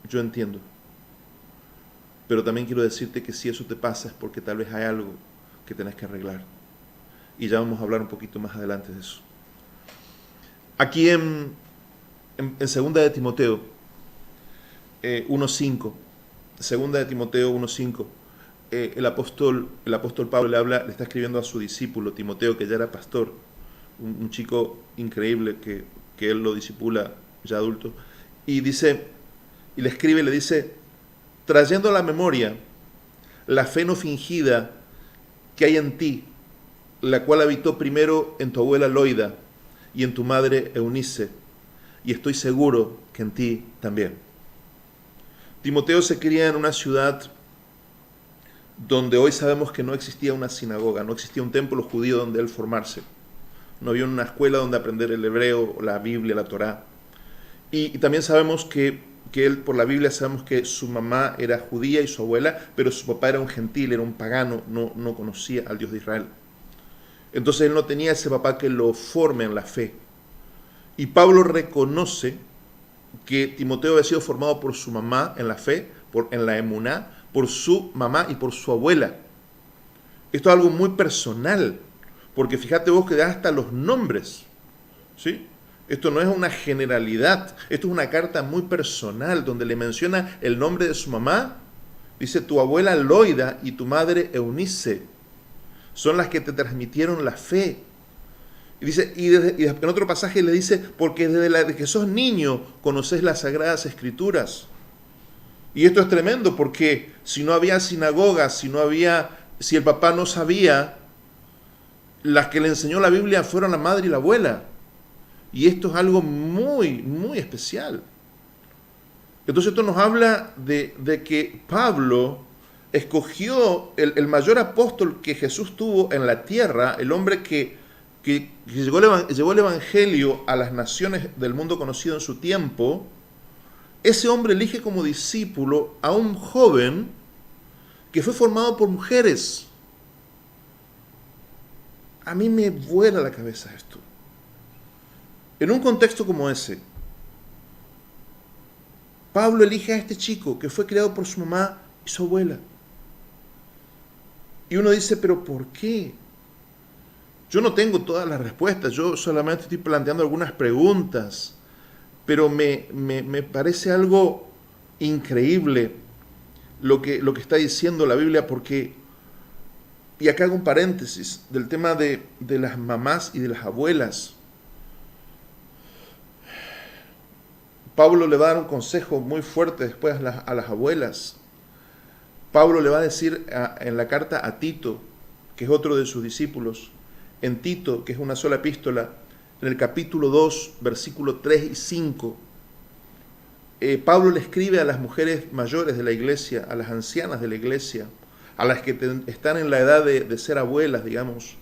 [SPEAKER 1] yo entiendo. Pero también quiero decirte que si eso te pasa es porque tal vez hay algo que tenés que arreglar. Y ya vamos a hablar un poquito más adelante de eso. Aquí en 2 de Timoteo 1.5, 2 de Timoteo 1.5, el apóstol Pablo le está escribiendo a su discípulo Timoteo, que ya era pastor, un chico increíble que él lo discipula ya adulto, y le escribe y le dice, trayendo a la memoria la fe no fingida que hay en ti, la cual habitó primero en tu abuela Loida y en tu madre Eunice, y estoy seguro que en ti también. Timoteo se cría en una ciudad donde hoy sabemos que no existía una sinagoga, no existía un templo judío donde él formarse, no había una escuela donde aprender el hebreo, la Biblia, la Torá. Y también sabemos que él, por la Biblia, sabemos que su mamá era judía y su abuela, pero su papá era un gentil, era un pagano, no conocía al Dios de Israel. Entonces él no tenía ese papá que lo forme en la fe. Y Pablo reconoce que Timoteo había sido formado por su mamá en la fe, en la emuná, por su mamá y por su abuela. Esto es algo muy personal, porque fíjate vos que da hasta los nombres, ¿sí? Esto no es una generalidad, esto es una carta muy personal, donde le menciona el nombre de su mamá. Dice, tu abuela Loida y tu madre Eunice son las que te transmitieron la fe. Y dice, y en otro pasaje le dice, porque desde que sos niño conoces las Sagradas Escrituras. Y esto es tremendo, porque si no había sinagogas, si el papá no sabía, las que le enseñó la Biblia fueron la madre y la abuela. Y esto es algo muy, muy especial. Entonces esto nos habla de que Pablo escogió el mayor apóstol que Jesús tuvo en la tierra, el hombre que llevó el evangelio a las naciones del mundo conocido en su tiempo. Ese hombre elige como discípulo a un joven que fue formado por mujeres. A mí me vuela la cabeza esto. En un contexto como ese, Pablo elige a este chico que fue criado por su mamá y su abuela. Y uno dice, ¿pero por qué? Yo no tengo todas las respuestas, yo solamente estoy planteando algunas preguntas, pero me parece algo increíble lo que está diciendo la Biblia, porque, y acá hago un paréntesis, del tema de las mamás y de las abuelas. Pablo le va a dar un consejo muy fuerte después a las abuelas. Pablo le va a decir en la carta a Tito, que es otro de sus discípulos, en Tito, que es una sola epístola, en el capítulo 2, versículos 3 y 5, Pablo le escribe a las mujeres mayores de la iglesia, a las ancianas de la iglesia, a las que están en la edad de ser abuelas, digamos.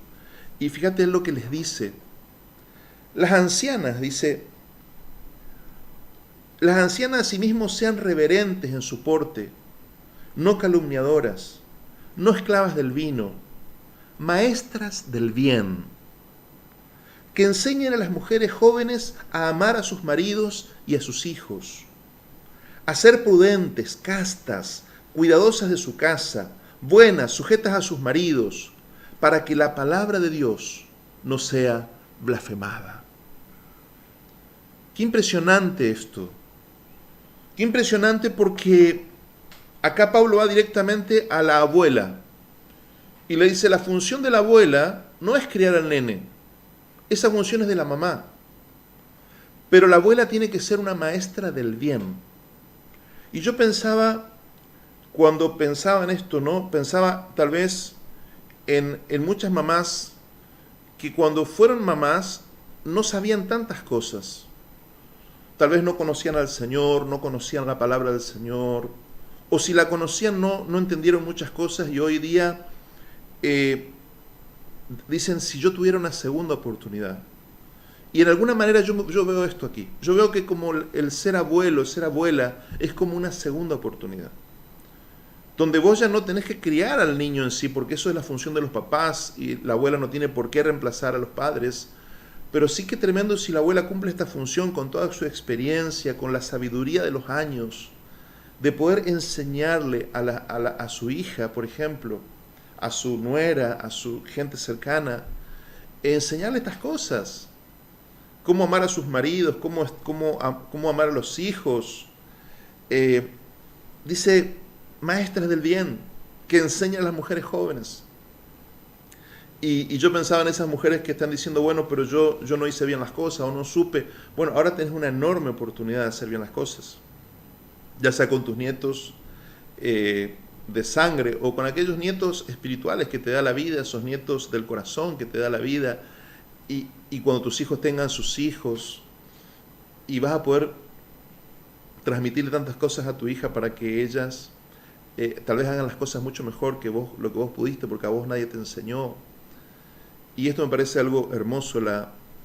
[SPEAKER 1] Y fíjate lo que les dice. Las ancianas, dice, las ancianas asimismo sean reverentes en su porte, no calumniadoras, no esclavas del vino, maestras del bien, que enseñen a las mujeres jóvenes a amar a sus maridos y a sus hijos, a ser prudentes, castas, cuidadosas de su casa, buenas, sujetas a sus maridos, para que la palabra de Dios no sea blasfemada. Qué impresionante esto. Qué impresionante, porque acá Pablo va directamente a la abuela y le dice, la función de la abuela no es criar al nene, esa función es de la mamá. Pero la abuela tiene que ser una maestra del bien. Y yo pensaba, cuando pensaba en esto, ¿no? Pensaba tal vez en muchas mamás que cuando fueron mamás no sabían tantas cosas. Tal vez no conocían al Señor, no conocían la palabra del Señor, o si la conocían no entendieron muchas cosas, y hoy día dicen, si yo tuviera una segunda oportunidad. Y en alguna manera yo veo esto aquí. Yo veo que como el ser abuelo, ser abuela, es como una segunda oportunidad. Donde vos ya no tenés que criar al niño en sí, porque eso es la función de los papás, y la abuela no tiene por qué reemplazar a los padres. Pero sí que tremendo si la abuela cumple esta función con toda su experiencia, con la sabiduría de los años, de poder enseñarle a su hija, por ejemplo, a su nuera, a su gente cercana, enseñarle estas cosas. Cómo amar a sus maridos, cómo amar a los hijos. Dice, maestras del bien, que enseñan a las mujeres jóvenes. Y yo pensaba en esas mujeres que están diciendo, bueno, pero yo no hice bien las cosas o no supe. Bueno, ahora tenés una enorme oportunidad de hacer bien las cosas. Ya sea con tus nietos de sangre o con aquellos nietos espirituales que te da la vida, esos nietos del corazón que te da la vida. Y cuando tus hijos tengan sus hijos, y vas a poder transmitirle tantas cosas a tu hija para que ellas tal vez hagan las cosas mucho mejor que vos, lo que vos pudiste, porque a vos nadie te enseñó. Y esto me parece algo hermoso,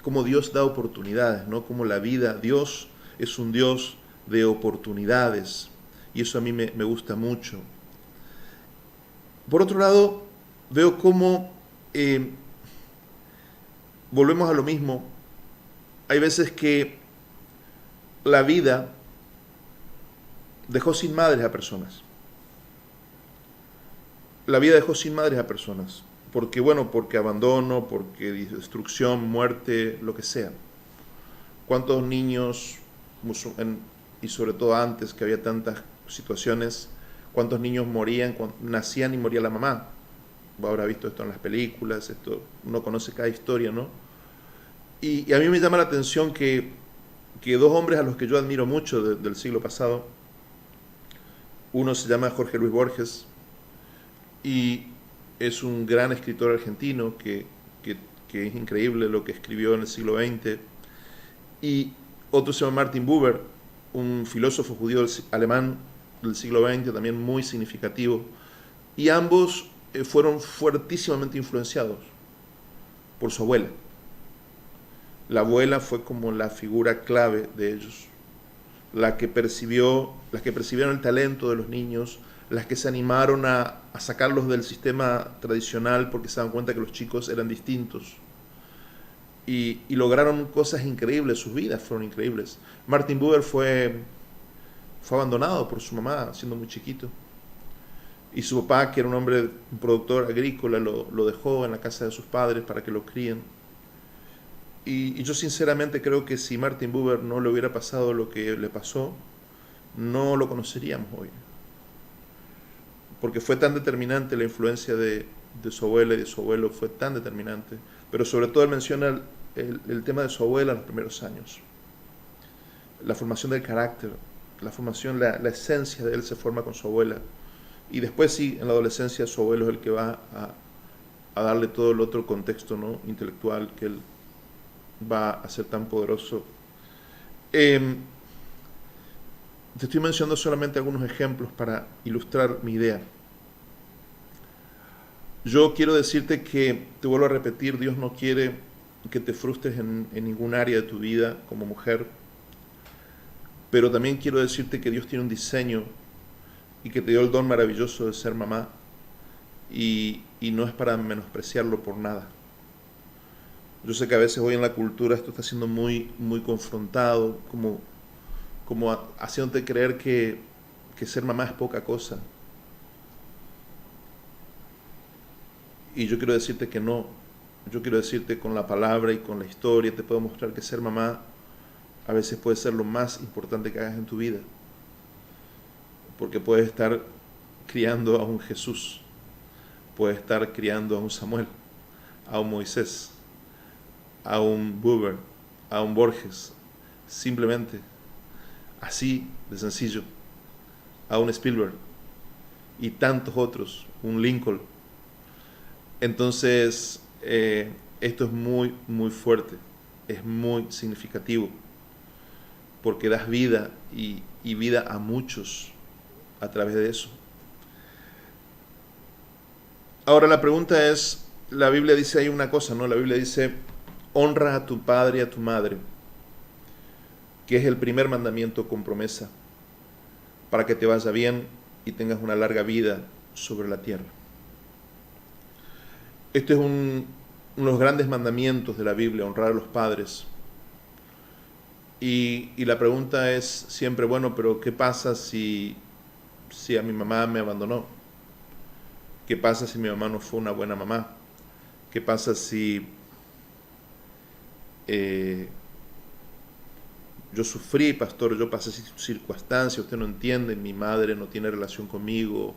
[SPEAKER 1] cómo Dios da oportunidades, ¿no? Cómo la vida, Dios es un Dios de oportunidades, y eso a mí me gusta mucho. Por otro lado, veo cómo volvemos a lo mismo. Hay veces que la vida dejó sin madres a personas. La vida dejó sin madres a personas. Porque, bueno, porque abandono, porque destrucción, muerte, lo que sea. ¿Cuántos niños, y sobre todo antes que había tantas situaciones, cuántos niños morían, nacían y moría la mamá? Vos habrás visto esto en las películas, uno conoce cada historia, ¿no? Y a mí me llama la atención que dos hombres a los que yo admiro mucho del siglo pasado, uno se llama Jorge Luis Borges, y es un gran escritor argentino que es increíble lo que escribió en el siglo XX, y otro se llama Martin Buber, un filósofo judío alemán del siglo XX, también muy significativo, y ambos fueron fuertísimamente influenciados por su abuela. La abuela fue como la figura clave de ellos, las que percibieron el talento de los niños, las que se animaron a sacarlos del sistema tradicional porque se daban cuenta que los chicos eran distintos. Y lograron cosas increíbles, sus vidas fueron increíbles. Martin Buber fue abandonado por su mamá siendo muy chiquito. Y su papá, que era un productor agrícola, lo dejó en la casa de sus padres para que lo críen. Y yo sinceramente creo que si Martin Buber no le hubiera pasado lo que le pasó, no lo conoceríamos hoy. Porque fue tan determinante la influencia de su abuela y de su abuelo, fue tan determinante. Pero sobre todo él menciona el tema de su abuela en los primeros años. La formación del carácter, la formación, la esencia de él se forma con su abuela. Y después sí, en la adolescencia su abuelo es el que va a darle todo el otro contexto, ¿no?, intelectual que él va a ser tan poderoso. Te estoy mencionando solamente algunos ejemplos para ilustrar mi idea. Yo quiero decirte que, te vuelvo a repetir, Dios no quiere que te frustres en ningún área de tu vida como mujer, pero también quiero decirte que Dios tiene un diseño y que te dio el don maravilloso de ser mamá, y no es para menospreciarlo por nada. Yo sé que a veces hoy en la cultura esto está siendo muy, muy confrontado, como haciéndote creer que ser mamá es poca cosa. Y yo quiero decirte que no. Yo quiero decirte con la palabra y con la historia, te puedo mostrar que ser mamá a veces puede ser lo más importante que hagas en tu vida. Porque puedes estar criando a un Jesús, puedes estar criando a un Samuel, a un Moisés, a un Buber, a un Borges, simplemente, así de sencillo, a un Spielberg y tantos otros, un Lincoln. Entonces, esto es muy, muy fuerte, es muy significativo, porque das vida y vida a muchos a través de eso. Ahora la pregunta es, la Biblia dice ahí una cosa, ¿no? La Biblia dice, honra a tu padre y a tu madre, que es el primer mandamiento con promesa, para que te vaya bien y tengas una larga vida sobre la tierra. Este es uno de los grandes mandamientos de la Biblia, honrar a los padres. Y la pregunta es siempre, bueno, pero ¿qué pasa si a mi mamá me abandonó? ¿Qué pasa si mi mamá no fue una buena mamá? ¿Qué pasa si yo sufrí, pastor, yo pasé circunstancias, usted no entiende, mi madre no tiene relación conmigo,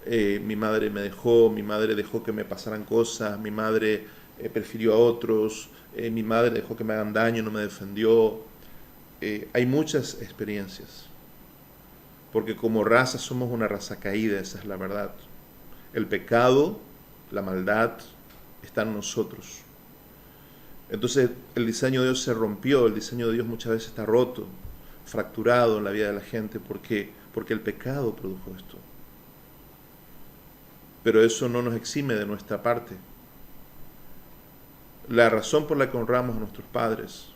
[SPEAKER 1] mi madre me dejó, mi madre dejó que me pasaran cosas, mi madre prefirió a otros, mi madre dejó que me hagan daño, no me defendió? Hay muchas experiencias, porque como raza somos una raza caída, esa es la verdad. El pecado, la maldad, está en nosotros. Entonces el diseño de Dios se rompió, el diseño de Dios muchas veces está roto, fracturado en la vida de la gente, porque el pecado produjo esto. Pero eso no nos exime de nuestra parte. La razón por la que honramos a nuestros padres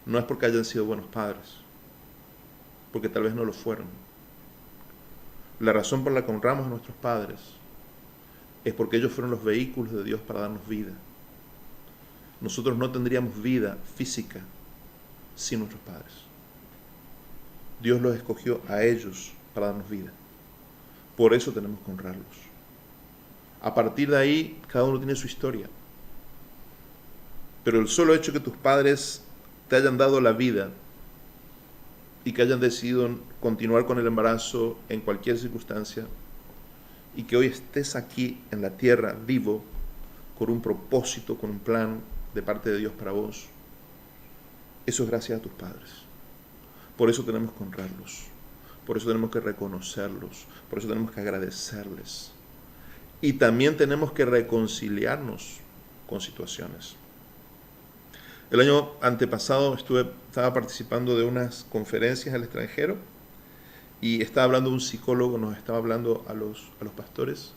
[SPEAKER 1] no es porque hayan sido buenos padres, porque tal vez no lo fueron. La razón por la que honramos a nuestros padres es porque ellos fueron los vehículos de Dios para darnos vida. Nosotros no tendríamos vida física sin nuestros padres. Dios los escogió a ellos para darnos vida. Por eso tenemos que honrarlos. A partir de ahí, cada uno tiene su historia. Pero el solo hecho que tus padres te hayan dado la vida y que hayan decidido continuar con el embarazo en cualquier circunstancia y que hoy estés aquí en la tierra vivo con un propósito, con un plan de parte de Dios para vos, eso es gracias a tus padres. Por eso tenemos que honrarlos, por eso tenemos que reconocerlos, por eso tenemos que agradecerles. Y también tenemos que reconciliarnos con situaciones. El año antepasado estaba participando de unas conferencias al extranjero y estaba hablando un psicólogo, nos estaba hablando a los pastores,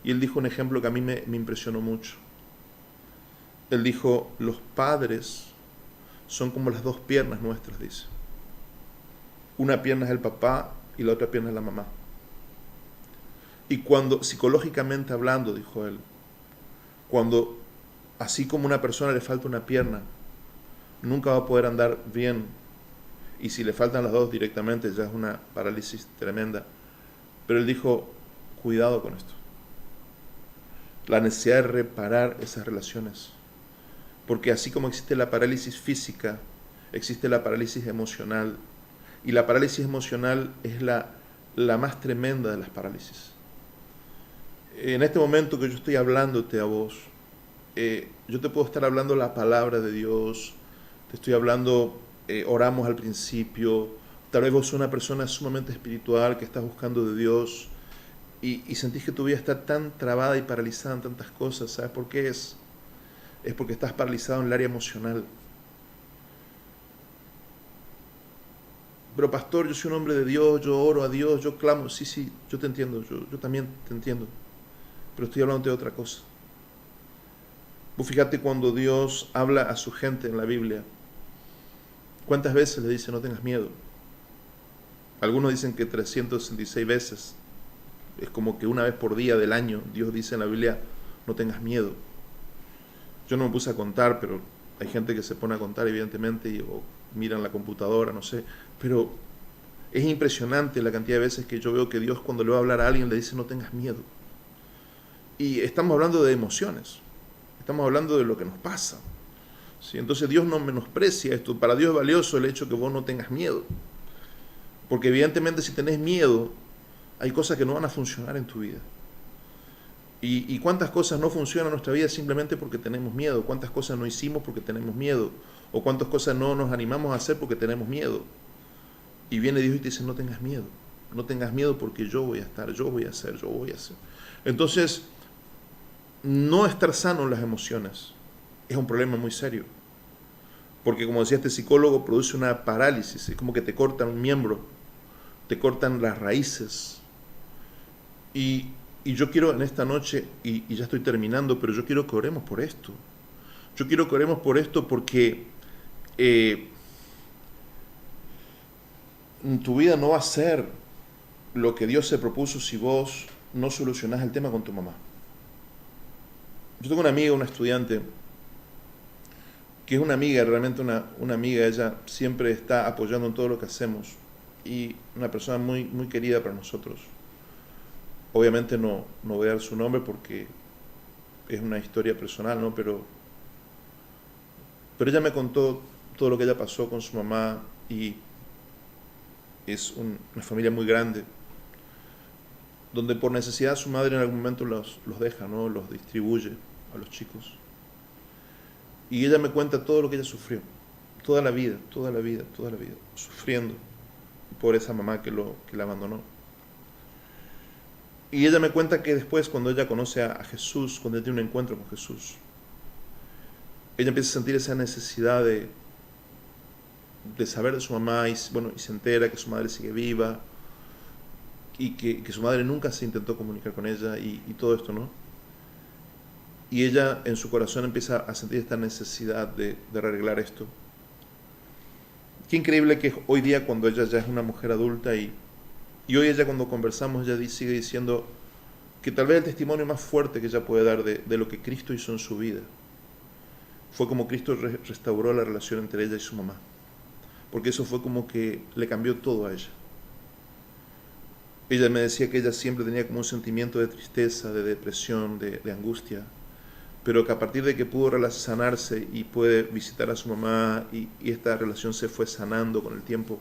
[SPEAKER 1] y él dijo un ejemplo que a mí me impresionó mucho. Él dijo, los padres son como las dos piernas nuestras, dice. Una pierna es el papá y la otra pierna es la mamá. Y cuando, psicológicamente hablando, dijo él, cuando así como a una persona le falta una pierna, nunca va a poder andar bien, y si le faltan las dos directamente ya es una parálisis tremenda. Pero él dijo, cuidado con esto. La necesidad de reparar esas relaciones. Porque así como existe la parálisis física, existe la parálisis emocional. Y la parálisis emocional es la más tremenda de las parálisis. En este momento que yo estoy hablándote a vos, yo te puedo estar hablando la palabra de Dios, te estoy hablando, oramos al principio, tal vez vos sos una persona sumamente espiritual que estás buscando de Dios y sentís que tu vida está tan trabada y paralizada en tantas cosas. ¿Sabes por qué es? Es porque estás paralizado en el área emocional. Pero pastor, yo soy un hombre de Dios, yo oro a Dios, yo clamo. Sí, yo te entiendo, yo también te entiendo. Pero estoy hablando de otra cosa. Vos fíjate cuando Dios habla a su gente en la Biblia, ¿cuántas veces le dice no tengas miedo? Algunos dicen que 366 veces. Es como que una vez por día del año Dios dice en la Biblia no tengas miedo. Yo no me puse a contar, pero hay gente que se pone a contar evidentemente o miran la computadora, no sé. Pero es impresionante la cantidad de veces que yo veo que Dios cuando le va a hablar a alguien le dice no tengas miedo. Y estamos hablando de emociones. Estamos hablando de lo que nos pasa. ¿Sí? Entonces Dios no menosprecia esto. Para Dios es valioso el hecho que vos no tengas miedo. Porque evidentemente si tenés miedo, hay cosas que no van a funcionar en tu vida. Y cuántas cosas no funcionan en nuestra vida simplemente porque tenemos miedo. Cuántas cosas no hicimos porque tenemos miedo. O cuántas cosas no nos animamos a hacer porque tenemos miedo. Y viene Dios y te dice, no tengas miedo. No tengas miedo porque yo voy a estar, yo voy a hacer, yo voy a hacer. Entonces, no estar sano en las emociones es un problema muy serio. Porque como decía este psicólogo, produce una parálisis. Es como que te cortan un miembro, te cortan las raíces. Y yo quiero en esta noche, y ya estoy terminando, pero yo quiero que oremos por esto. Yo quiero que oremos por esto porque tu vida no va a ser lo que Dios se propuso si vos no solucionás el tema con tu mamá. Yo tengo una amiga, una estudiante, que es una amiga, realmente una amiga, ella siempre está apoyando en todo lo que hacemos y una persona muy, muy querida para nosotros. Obviamente no voy a dar su nombre porque es una historia personal, ¿no? Pero ella me contó todo lo que ella pasó con su mamá y es una familia muy grande, donde por necesidad su madre en algún momento los deja, ¿no? Los distribuye a los chicos. Y ella me cuenta todo lo que ella sufrió, toda la vida, sufriendo por esa mamá que la abandonó. Y ella me cuenta que después, cuando ella conoce a Jesús, cuando ella tiene un encuentro con Jesús, ella empieza a sentir esa necesidad de saber de su mamá y se entera que su madre sigue viva y que su madre nunca se intentó comunicar con ella y todo esto, ¿no? Y ella en su corazón empieza a sentir esta necesidad de arreglar esto. Qué increíble que hoy día, cuando ella ya es una mujer adulta y hoy ella, cuando conversamos, ella sigue diciendo que tal vez el testimonio más fuerte que ella puede dar de lo que Cristo hizo en su vida fue como Cristo restauró la relación entre ella y su mamá. Porque eso fue como que le cambió todo a ella. Ella me decía que ella siempre tenía como un sentimiento de tristeza, de depresión, de angustia, pero que a partir de que pudo sanarse y puede visitar a su mamá y esta relación se fue sanando con el tiempo,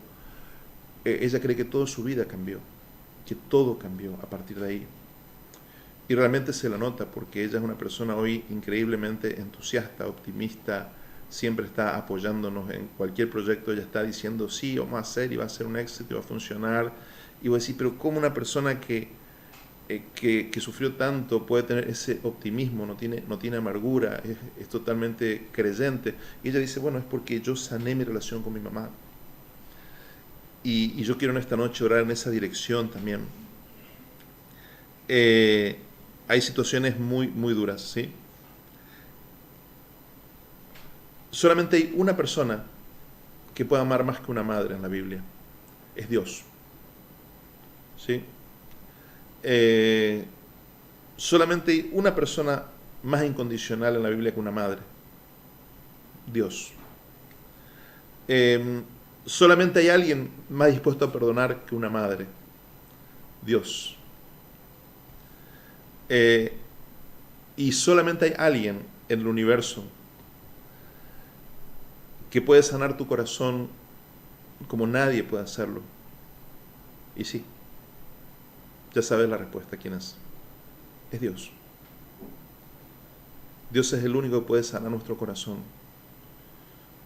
[SPEAKER 1] ella cree que toda su vida cambió, que todo cambió a partir de ahí. Y realmente se la nota, porque ella es una persona hoy increíblemente entusiasta, optimista, siempre está apoyándonos en cualquier proyecto. Ella está diciendo, sí, vamos a hacer y va a ser un éxito, va a funcionar. Y voy a decir, pero ¿cómo una persona que sufrió tanto puede tener ese optimismo, no tiene amargura, es totalmente creyente? Y ella dice, bueno, es porque yo sané mi relación con mi mamá. Y yo quiero en esta noche orar en esa dirección también. Hay situaciones muy, muy duras, ¿sí? Solamente hay una persona que puede amar más que una madre en la Biblia. Es Dios. ¿Sí? Solamente hay una persona más incondicional en la Biblia que una madre. Dios. Solamente hay alguien más dispuesto a perdonar que una madre. Dios. Y solamente hay alguien en el universo que puede sanar tu corazón como nadie puede hacerlo. Y sí, ya sabes la respuesta, ¿quién es? Es Dios. Dios es el único que puede sanar nuestro corazón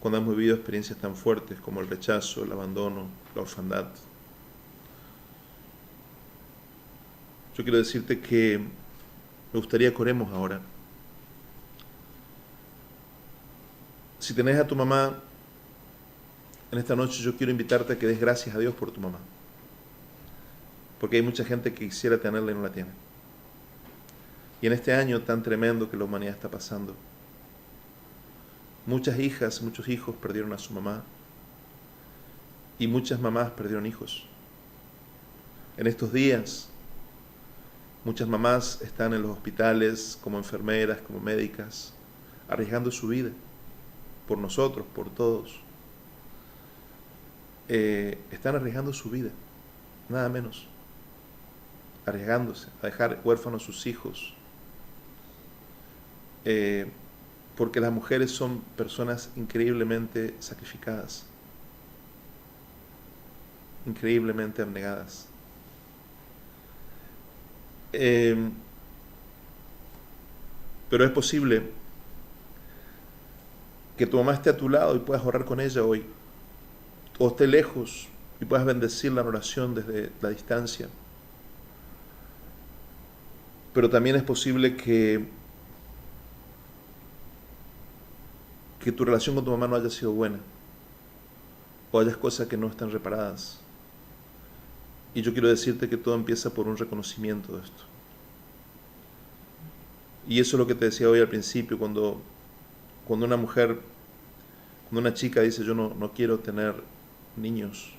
[SPEAKER 1] cuando hemos vivido experiencias tan fuertes como el rechazo, el abandono, la orfandad. Yo quiero decirte que me gustaría que oremos ahora. Si tenés a tu mamá en esta noche, yo quiero invitarte a que des gracias a Dios por tu mamá. Porque hay mucha gente que quisiera tenerla y no la tiene. Y en este año tan tremendo que la humanidad está pasando, muchas hijas, muchos hijos perdieron a su mamá y muchas mamás perdieron hijos. En estos días, muchas mamás están en los hospitales como enfermeras, como médicas, arriesgando su vida por nosotros, por todos. Están arriesgando su vida, nada menos. Arriesgándose a dejar huérfanos a sus hijos. Porque las mujeres son personas increíblemente sacrificadas, increíblemente abnegadas. Pero es posible que tu mamá esté a tu lado y puedas orar con ella hoy, o esté lejos y puedas bendecirla en oración desde la distancia. Pero también es posible que tu relación con tu mamá no haya sido buena, o hayas cosas que no están reparadas. Y yo quiero decirte que todo empieza por un reconocimiento de esto. Y eso es lo que te decía hoy al principio, cuando una mujer, cuando una chica dice, yo no quiero tener niños,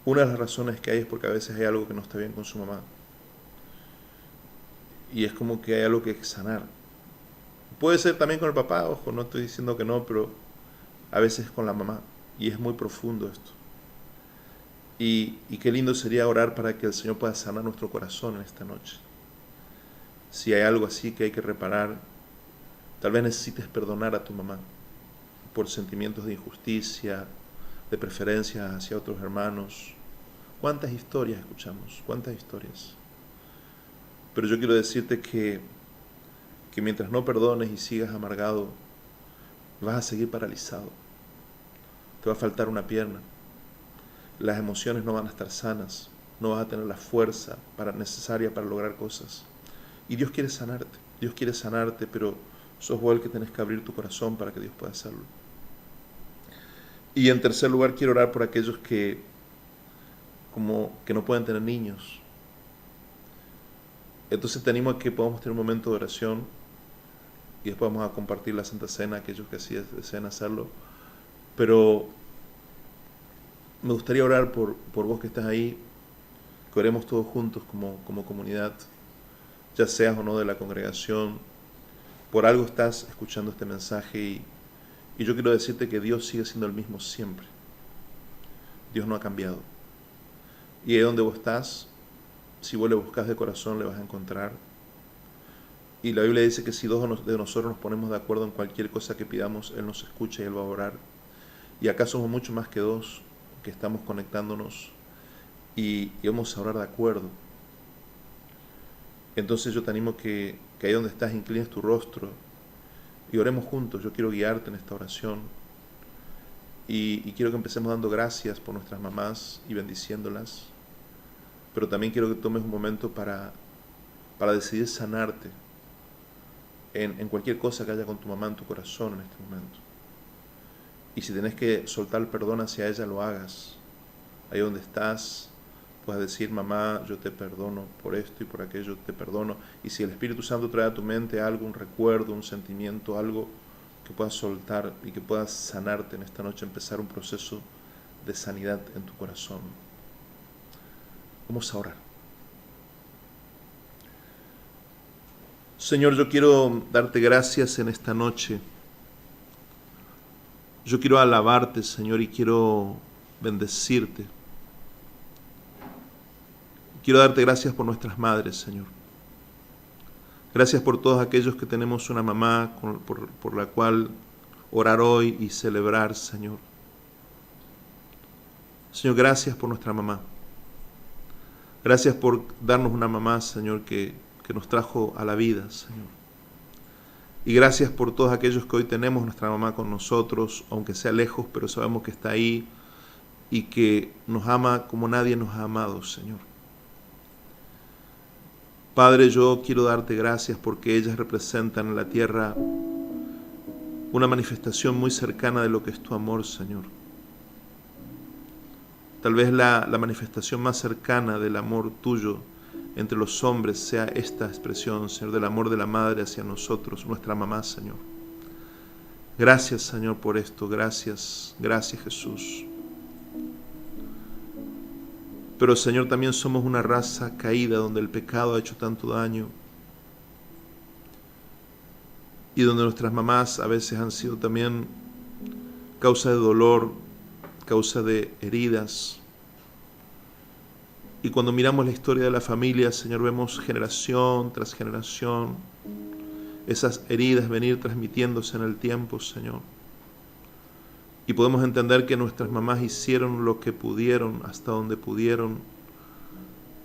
[SPEAKER 1] una de las razones que hay es porque a veces hay algo que no está bien con su mamá. Y es como que hay algo que sanar. Puede ser también con el papá, ojo, no estoy diciendo que no, pero a veces con la mamá. Y es muy profundo esto. Y qué lindo sería orar para que el Señor pueda sanar nuestro corazón en esta noche. Si hay algo así que hay que reparar, tal vez necesites perdonar a tu mamá por sentimientos de injusticia, de preferencia hacia otros hermanos. ¿Cuántas historias escuchamos? ¿Cuántas historias? Pero yo quiero decirte que mientras no perdones y sigas amargado, vas a seguir paralizado. Te va a faltar una pierna. Las emociones no van a estar sanas. No vas a tener la fuerza necesaria para lograr cosas. Y Dios quiere sanarte. Dios quiere sanarte, pero sos vos el que tenés que abrir tu corazón para que Dios pueda hacerlo. Y en tercer lugar, quiero orar por aquellos que no pueden tener niños. Entonces te animo a que podamos tener un momento de oración y después vamos a compartir la Santa Cena, aquellos que así deseen hacerlo. Pero Me gustaría orar por vos que estás ahí, que oremos todos juntos como comunidad, ya seas o no de la congregación. Por algo estás escuchando este mensaje y yo quiero decirte que Dios sigue siendo el mismo siempre. Dios no ha cambiado. Y ahí donde vos estás, si vos le buscas de corazón, le vas a encontrar. Y la Biblia dice que si dos de nosotros nos ponemos de acuerdo en cualquier cosa que pidamos, Él nos escucha y Él va a orar. Y acá somos mucho más que dos que estamos conectándonos y vamos a orar de acuerdo. Entonces yo te animo que ahí donde estás inclines tu rostro y oremos juntos. Yo quiero guiarte en esta oración y quiero que empecemos dando gracias por nuestras mamás y bendiciéndolas, pero también quiero que tomes un momento para decidir sanarte en cualquier cosa que haya con tu mamá en tu corazón en este momento. Y si tenés que soltar perdón hacia ella, lo hagas. Ahí donde estás, puedes decir: mamá, yo te perdono por esto y por aquello, te perdono. Y si el Espíritu Santo trae a tu mente algo, un recuerdo, un sentimiento, algo que puedas soltar y que puedas sanarte en esta noche, empezar un proceso de sanidad en tu corazón. Vamos a orar. Señor, yo quiero darte gracias en esta noche. Yo quiero alabarte, Señor, y quiero bendecirte. Quiero darte gracias por nuestras madres, Señor. Gracias por todos aquellos que tenemos una mamá por la cual orar hoy y celebrar, Señor. Señor, gracias por nuestra mamá. Gracias por darnos una mamá, Señor, que nos trajo a la vida, Señor. Y gracias por todos aquellos que hoy tenemos nuestra mamá con nosotros, aunque sea lejos, pero sabemos que está ahí y que nos ama como nadie nos ha amado, Señor. Padre, yo quiero darte gracias porque ellas representan en la tierra una manifestación muy cercana de lo que es tu amor, Señor. Tal vez la manifestación más cercana del amor tuyo entre los hombres sea esta expresión, Señor, del amor de la madre hacia nosotros, nuestra mamá, Señor. Gracias, Señor, por esto. Gracias, gracias, Jesús. Pero, Señor, también somos una raza caída donde el pecado ha hecho tanto daño y donde nuestras mamás a veces han sido también causa de dolor, causa de heridas. Y cuando miramos la historia de la familia, Señor, vemos generación tras generación esas heridas venir transmitiéndose en el tiempo, Señor. Y podemos entender que nuestras mamás hicieron lo que pudieron, hasta donde pudieron,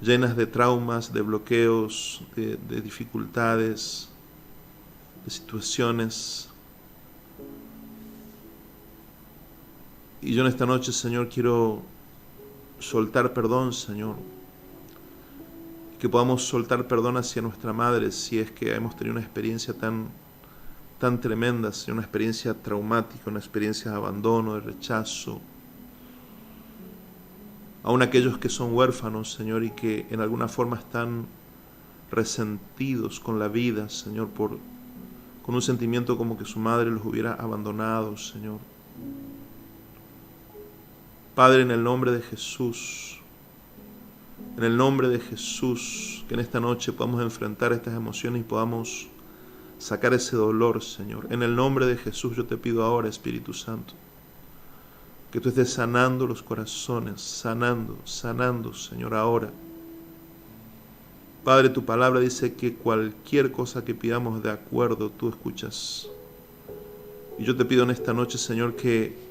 [SPEAKER 1] llenas de traumas, de bloqueos, de dificultades, de situaciones. Y yo en esta noche, Señor, quiero soltar perdón, Señor. Que podamos soltar perdón hacia nuestra madre si es que hemos tenido una experiencia tan tremenda, Señor, una experiencia traumática, una experiencia de abandono, de rechazo. Aún aquellos que son huérfanos, Señor, y que en alguna forma están resentidos con la vida, Señor, con un sentimiento como que su madre los hubiera abandonado, Señor. Padre, en el nombre de Jesús, en el nombre de Jesús, que en esta noche podamos enfrentar estas emociones y podamos sacar ese dolor, Señor. En el nombre de Jesús yo te pido ahora, Espíritu Santo, que tú estés sanando los corazones, sanando, Señor, ahora. Padre, tu palabra dice que cualquier cosa que pidamos de acuerdo, tú escuchas. Y yo te pido en esta noche, Señor, que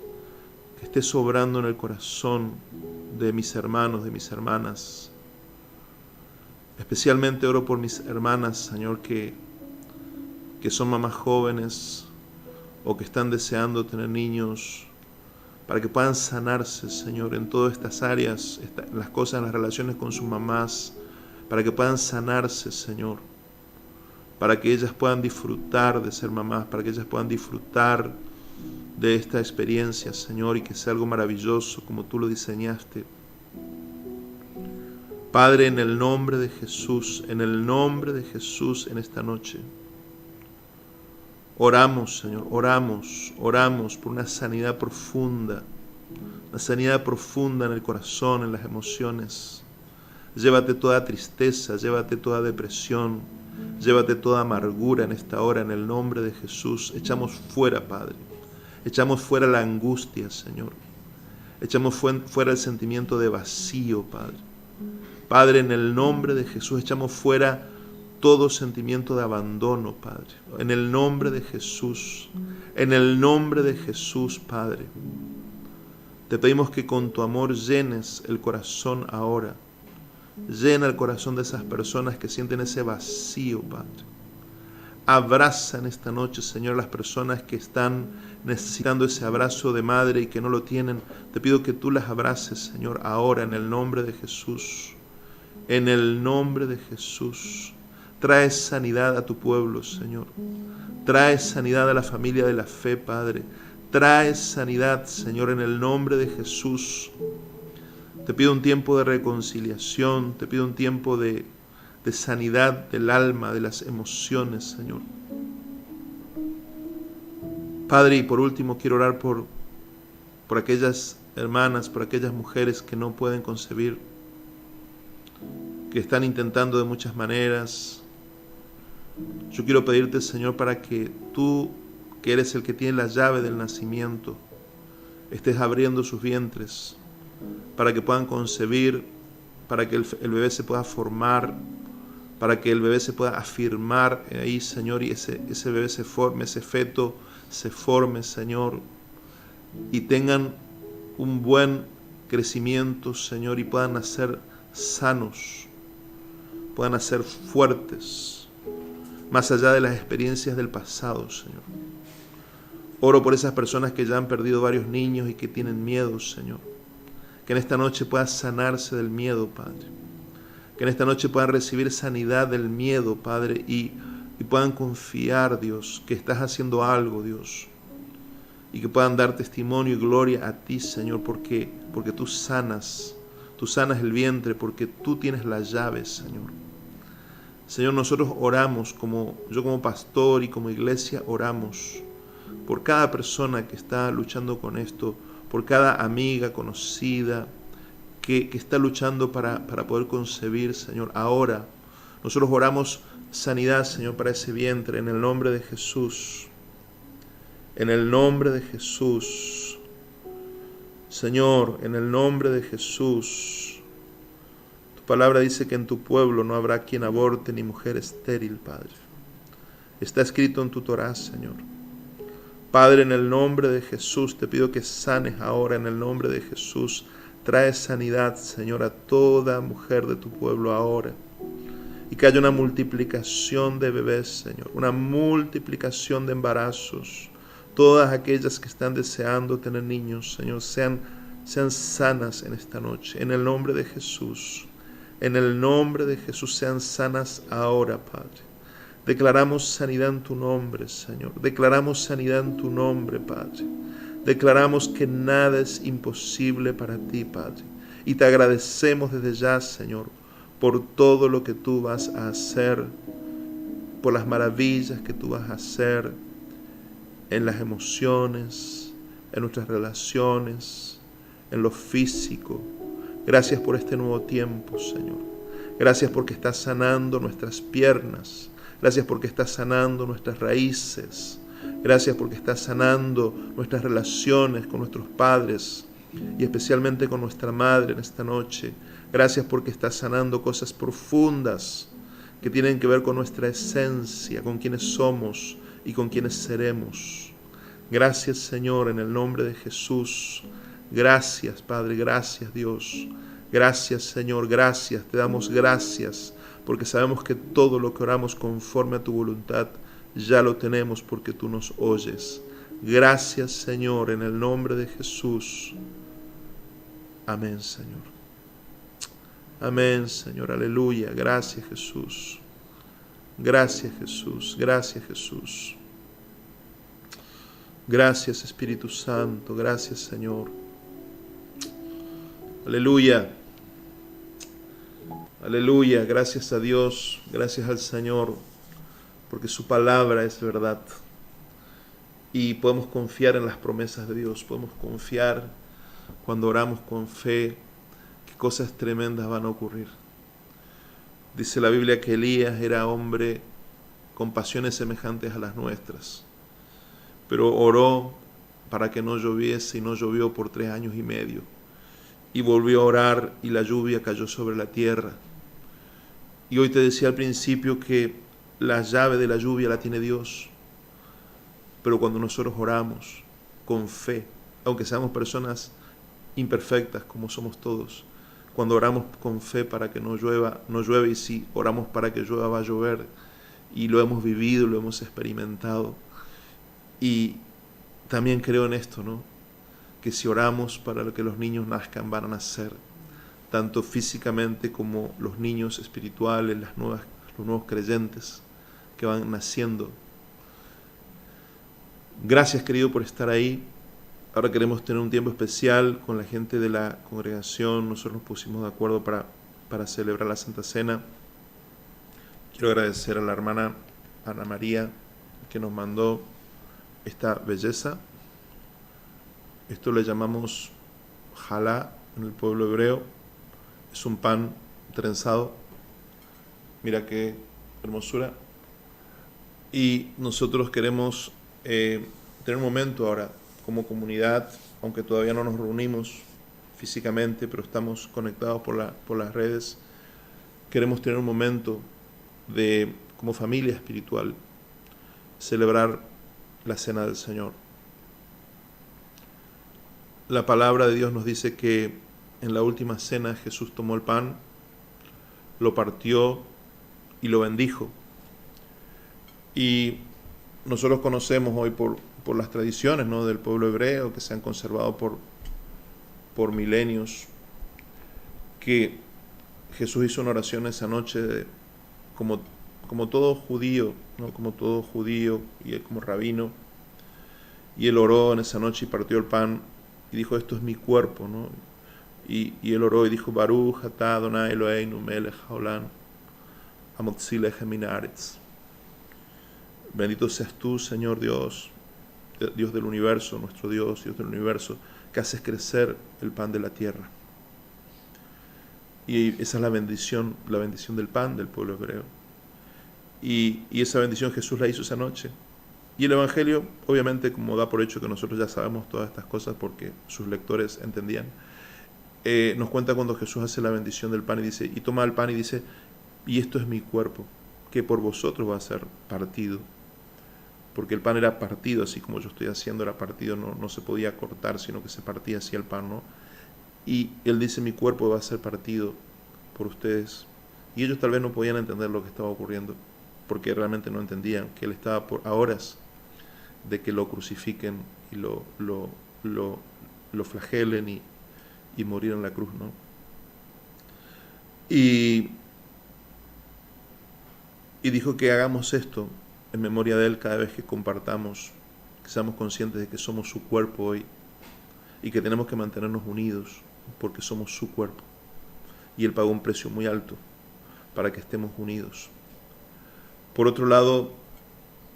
[SPEAKER 1] esté sobrando en el corazón de mis hermanos, de mis hermanas. Especialmente oro por mis hermanas, Señor, que son mamás jóvenes o que están deseando tener niños, para que puedan sanarse, Señor, en todas estas áreas, las cosas, las relaciones con sus mamás, para que puedan sanarse, Señor, para que ellas puedan disfrutar de ser mamás, para que ellas puedan disfrutar de esta experiencia, Señor, y que sea algo maravilloso como tú lo diseñaste. Padre, en el nombre de Jesús, en esta noche, oramos, Señor, oramos por una sanidad profunda una sanidad profunda en el corazón, en las emociones. Llévate toda tristeza, llévate toda depresión, llévate toda amargura en esta hora, en el nombre de Jesús. Echamos fuera, Padre. Echamos fuera la angustia, Señor. Echamos fuera el sentimiento de vacío, Padre. Padre, en el nombre de Jesús, echamos fuera todo sentimiento de abandono, Padre. En el nombre de Jesús, en el nombre de Jesús, Padre. Te pedimos que con tu amor llenes el corazón ahora. Llena el corazón de esas personas que sienten ese vacío, Padre. Abraza en esta noche, Señor, las personas que están necesitando ese abrazo de madre y que no lo tienen. Te pido que tú las abraces, Señor, ahora en el nombre de Jesús. En el nombre de Jesús. Trae sanidad a tu pueblo, Señor. Trae sanidad a la familia de la fe, Padre. Trae sanidad, Señor, en el nombre de Jesús. Te pido un tiempo de reconciliación, te pido un tiempo de sanidad del alma, de las emociones, Señor. Padre, y por último quiero orar por aquellas hermanas, por aquellas mujeres que no pueden concebir, que están intentando de muchas maneras. Yo quiero pedirte, Señor, para que tú, que eres el que tiene la llave del nacimiento, estés abriendo sus vientres, para que puedan concebir, para que el bebé se pueda formar, para que el bebé se pueda afirmar ahí, Señor, y ese bebé se forme, ese feto se forme, Señor, y tengan un buen crecimiento, Señor, y puedan nacer sanos, puedan nacer fuertes, más allá de las experiencias del pasado, Señor. Oro por esas personas que ya han perdido varios niños y que tienen miedo, Señor. Que en esta noche puedan sanarse del miedo, Padre. Que en esta noche puedan recibir sanidad del miedo, Padre, y puedan confiar, Dios, que estás haciendo algo, Dios. Y que puedan dar testimonio y gloria a ti, Señor, porque tú sanas el vientre, porque tú tienes las llaves, Señor. Señor, nosotros oramos, yo como pastor y como iglesia oramos por cada persona que está luchando con esto, por cada amiga conocida que está luchando para poder concebir, Señor. Ahora nosotros oramos sanidad, Señor, para ese vientre, en el nombre de Jesús. En el nombre de Jesús. Señor, en el nombre de Jesús. Tu palabra dice que en tu pueblo no habrá quien aborte ni mujer estéril, Padre. Está escrito en tu Torá, Señor. Padre, en el nombre de Jesús, te pido que sanes ahora, en el nombre de Jesús. Trae sanidad, Señor, a toda mujer de tu pueblo ahora. Y que haya una multiplicación de bebés, Señor, una multiplicación de embarazos. Todas aquellas que están deseando tener niños, Señor, sean sanas en esta noche, en el nombre de Jesús. En el nombre de Jesús sean sanas ahora, Padre. Declaramos sanidad en tu nombre, Señor. Declaramos sanidad en tu nombre, Padre. Declaramos que nada es imposible para ti, Padre. Y te agradecemos desde ya, Señor, por todo lo que tú vas a hacer, por las maravillas que tú vas a hacer en las emociones, en nuestras relaciones, en lo físico. Gracias por este nuevo tiempo, Señor. Gracias porque estás sanando nuestras piernas. Gracias porque estás sanando nuestras raíces. Gracias porque estás sanando nuestras relaciones con nuestros padres y especialmente con nuestra madre en esta noche. Gracias porque estás sanando cosas profundas que tienen que ver con nuestra esencia, con quienes somos y con quienes seremos. Gracias, Señor, en el nombre de Jesús. Gracias, Padre, gracias, Dios. Gracias, Señor, gracias. Te damos gracias porque sabemos que todo lo que oramos conforme a tu voluntad ya lo tenemos porque tú nos oyes. Gracias, Señor, en el nombre de Jesús. Amén, Señor. Amén, Señor. Aleluya. Gracias, Jesús. Gracias, Jesús. Gracias, Jesús. Gracias, Espíritu Santo. Gracias, Señor. Aleluya. Aleluya. Gracias a Dios. Gracias al Señor. Porque su palabra es verdad. Y podemos confiar en las promesas de Dios. Podemos confiar cuando oramos con fe, que cosas tremendas van a ocurrir. Dice la Biblia que Elías era hombre con pasiones semejantes a las nuestras, pero oró para que no lloviese y no llovió por 3 años y medio. Y volvió a orar y la lluvia cayó sobre la tierra. Y hoy te decía al principio que la llave de la lluvia la tiene Dios. Pero cuando nosotros oramos con fe, aunque seamos personas imperfectas como somos todos, cuando oramos con fe para que no llueva, no llueve, y si oramos para que llueva, va a llover. Y lo hemos vivido, lo hemos experimentado. Y también creo en esto, ¿no? Que si oramos para que los niños nazcan, van a nacer, tanto físicamente como los niños espirituales, los nuevos creyentes que van naciendo. Gracias, querido, por estar ahí. Ahora queremos tener un tiempo especial con la gente de la congregación. Nosotros nos pusimos de acuerdo para celebrar la Santa Cena. Quiero agradecer a la hermana Ana María que nos mandó esta belleza. Esto le llamamos jalá en el pueblo hebreo. Es un pan trenzado. Mira qué hermosura. Y nosotros queremos tener un momento ahora como comunidad, aunque todavía no nos reunimos físicamente, pero estamos conectados por las redes. Queremos tener un momento de, como familia espiritual, celebrar la Cena del Señor. La palabra de Dios nos dice que en la última cena Jesús tomó el pan, lo partió y lo bendijo. Y nosotros conocemos hoy por las tradiciones, ¿no?, del pueblo hebreo que se han conservado por milenios, que Jesús hizo una oración esa noche como todo judío, ¿no?, como todo judío y él como rabino. Y él oró en esa noche y partió el pan y dijo: esto es mi cuerpo, ¿no? Y él oró y dijo: Baruch atah Adonai Eloheinu melech haolam hamotzi lechem min haaretz. Bendito seas tú, Señor Dios, Dios del universo, nuestro Dios, Dios del universo, que haces crecer el pan de la tierra. Y esa es la bendición del pan del pueblo hebreo. Y esa bendición Jesús la hizo esa noche. Y el Evangelio, obviamente, como da por hecho que nosotros ya sabemos todas estas cosas porque sus lectores entendían, nos cuenta cuando Jesús hace la bendición del pan y dice, y toma el pan y dice: y esto es mi cuerpo, que por vosotros va a ser partido. Porque el pan era partido, así como yo estoy haciendo, era partido, no se podía cortar, sino que se partía así el pan, ¿no? Y él dice: mi cuerpo va a ser partido por ustedes. Y ellos tal vez no podían entender lo que estaba ocurriendo, porque realmente no entendían que él estaba a horas de que lo crucifiquen y lo flagelen y morir en la cruz, ¿no? Y dijo que hagamos esto en memoria de él cada vez que compartamos, que seamos conscientes de que somos su cuerpo hoy y que tenemos que mantenernos unidos porque somos su cuerpo. Y él pagó un precio muy alto para que estemos unidos. Por otro lado,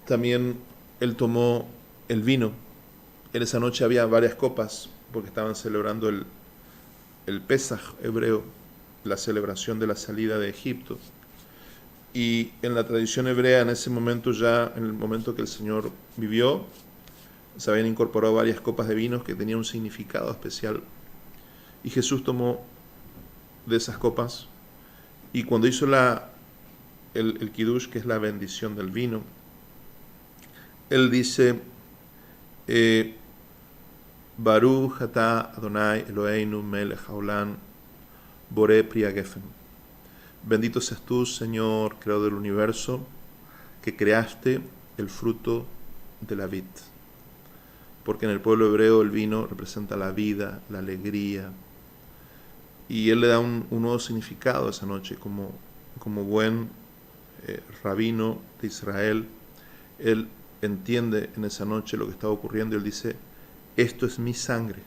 [SPEAKER 1] también él tomó el vino. En esa noche había varias copas porque estaban celebrando el Pesaj hebreo, la celebración de la salida de Egipto. Y en la tradición hebrea, en ese momento ya, en el momento que el Señor vivió, se habían incorporado varias copas de vinos que tenían un significado especial. Y Jesús tomó de esas copas y cuando hizo el kiddush, que es la bendición del vino, él dice: Baruch atah Adonai Eloheinu melech haolam boré pri hagefen. Bendito seas tú, Señor, creador del universo, que creaste el fruto de la vid. Porque en el pueblo hebreo el vino representa la vida, la alegría. Y él le da un nuevo significado esa noche, como buen rabino de Israel. Él entiende en esa noche lo que estaba ocurriendo y él dice: esto es mi sangre.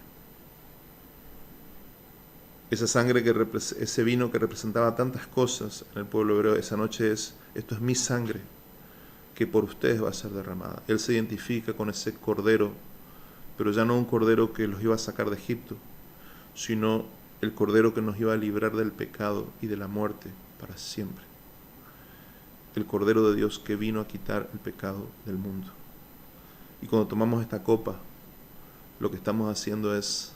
[SPEAKER 1] Esa sangre, ese vino que representaba tantas cosas en el pueblo hebreo, esa noche esto es mi sangre, que por ustedes va a ser derramada. Él se identifica con ese cordero, pero ya no un cordero que los iba a sacar de Egipto, sino el Cordero que nos iba a librar del pecado y de la muerte para siempre. El Cordero de Dios que vino a quitar el pecado del mundo. Y cuando tomamos esta copa, lo que estamos haciendo es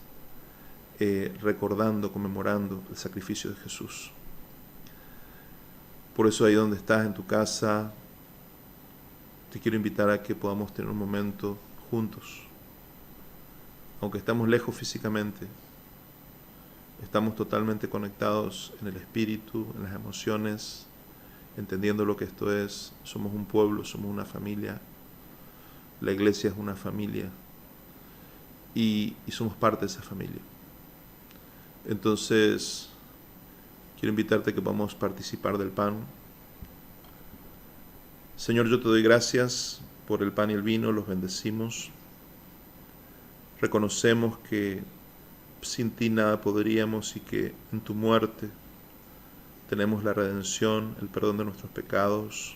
[SPEAKER 1] recordando, conmemorando el sacrificio de Jesús. Por eso ahí donde estás en tu casa, te quiero invitar a que podamos tener un momento juntos. Aunque estamos lejos físicamente, estamos totalmente conectados en el espíritu, en las emociones, entendiendo lo que esto es. Somos un pueblo, somos una familia. La iglesia es una familia y somos parte de esa familia. Entonces, quiero invitarte a que podamos participar del pan. Señor, yo te doy gracias por el pan y el vino, los bendecimos. Reconocemos que sin ti nada podríamos y que en tu muerte tenemos la redención, el perdón de nuestros pecados.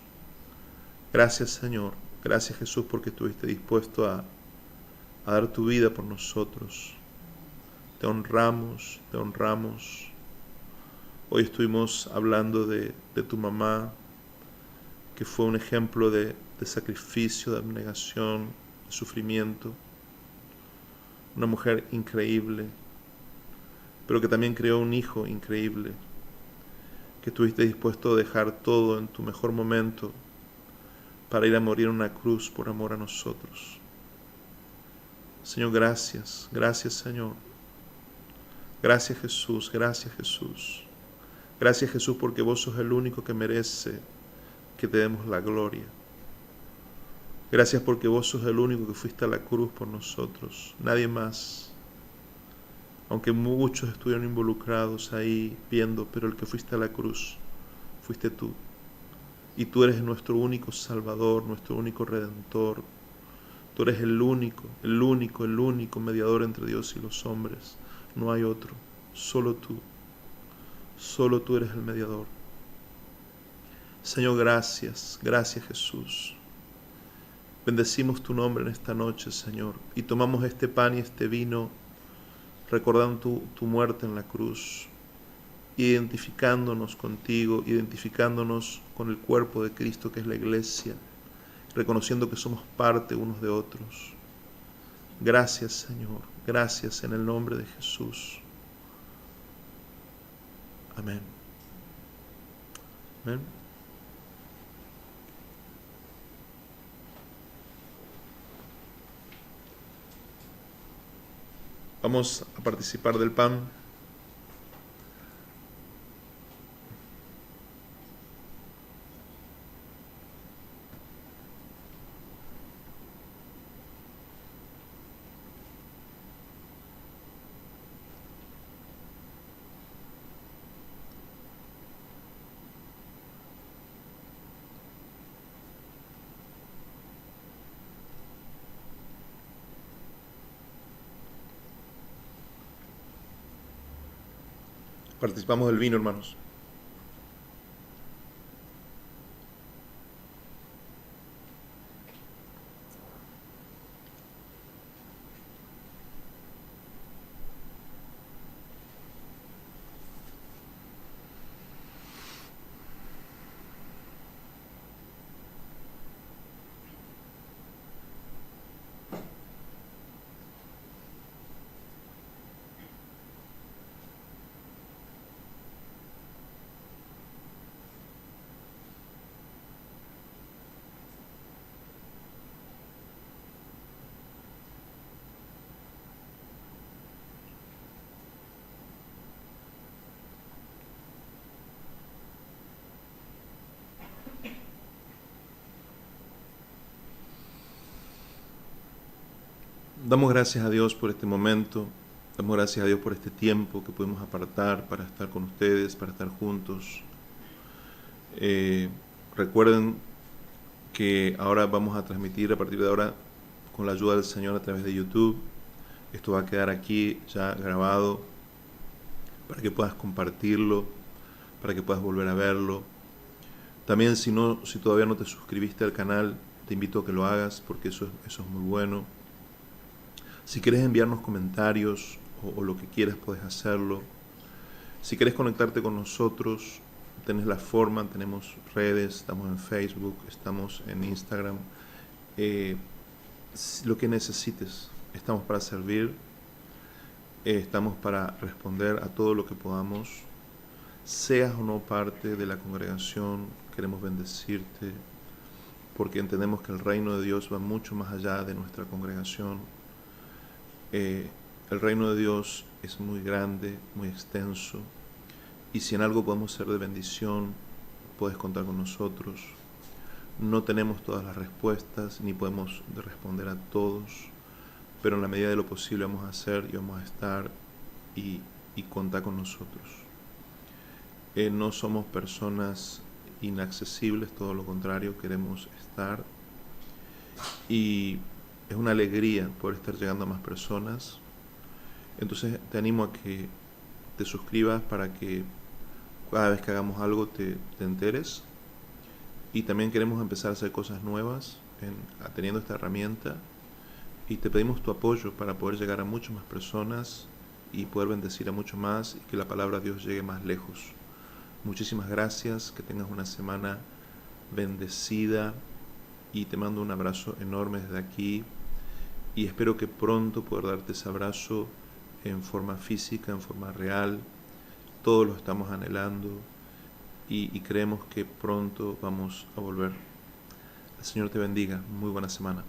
[SPEAKER 1] Gracias, Señor. Gracias, Jesús, porque estuviste dispuesto a dar tu vida por nosotros. Te honramos, te honramos. Hoy estuvimos hablando de tu mamá, que fue un ejemplo de sacrificio, de abnegación, de sufrimiento. Una mujer increíble, pero que también creó un hijo increíble, que estuviste dispuesto a dejar todo en tu mejor momento para ir a morir en una cruz por amor a nosotros. Señor, gracias, gracias, Señor. Gracias, Jesús, gracias, Jesús. Gracias, Jesús, porque vos sos el único que merece que te demos la gloria. Gracias porque vos sos el único que fuiste a la cruz por nosotros, nadie más. Aunque muchos estuvieron involucrados ahí viendo, pero el que fuiste a la cruz fuiste tú. Y tú eres nuestro único Salvador, nuestro único Redentor. Tú eres el único mediador entre Dios y los hombres. No hay otro, solo tú. Solo tú eres el mediador. Señor, gracias, gracias, Jesús. Bendecimos tu nombre en esta noche, Señor, y tomamos este pan y este vino, recordando tu muerte en la cruz, identificándonos contigo, identificándonos con el cuerpo de Cristo que es la iglesia, reconociendo que somos parte unos de otros. Gracias, Señor, gracias en el nombre de Jesús. Amén. Amén. Vamos a participar del pan. Participamos del vino, hermanos. Damos gracias a Dios por este momento, damos gracias a Dios por este tiempo que pudimos apartar para estar con ustedes, para estar juntos. Recuerden que ahora vamos a transmitir a partir de ahora con la ayuda del Señor a través de YouTube. Esto va a quedar aquí ya grabado para que puedas compartirlo, para que puedas volver a verlo. También si todavía no te suscribiste al canal, te invito a que lo hagas porque eso es muy bueno. Si quieres enviarnos comentarios o lo que quieras puedes hacerlo. Si quieres conectarte con nosotros, tenés la forma, tenemos redes, estamos en Facebook, estamos en Instagram. Lo que necesites, estamos para servir, estamos para responder a todo lo que podamos. Seas o no parte de la congregación, queremos bendecirte, porque entendemos que el reino de Dios va mucho más allá de nuestra congregación. El reino de Dios es muy grande, muy extenso, y si en algo podemos ser de bendición, puedes contar con nosotros. No tenemos todas las respuestas, ni podemos responder a todos, pero en la medida de lo posible vamos a hacer y vamos a estar y contar con nosotros. No somos personas inaccesibles, todo lo contrario, queremos estar, y es una alegría poder estar llegando a más personas. Entonces te animo a que te suscribas para que cada vez que hagamos algo te enteres. Y también queremos empezar a hacer cosas nuevas teniendo esta herramienta, y te pedimos tu apoyo para poder llegar a muchas más personas y poder bendecir a mucho más, y que la palabra de Dios llegue más lejos. Muchísimas gracias, que tengas una semana bendecida, y te mando un abrazo enorme desde aquí, y espero que pronto poder darte ese abrazo en forma física, en forma real. Todos lo estamos anhelando, y creemos que pronto vamos a volver. El Señor te bendiga. Muy buena semana.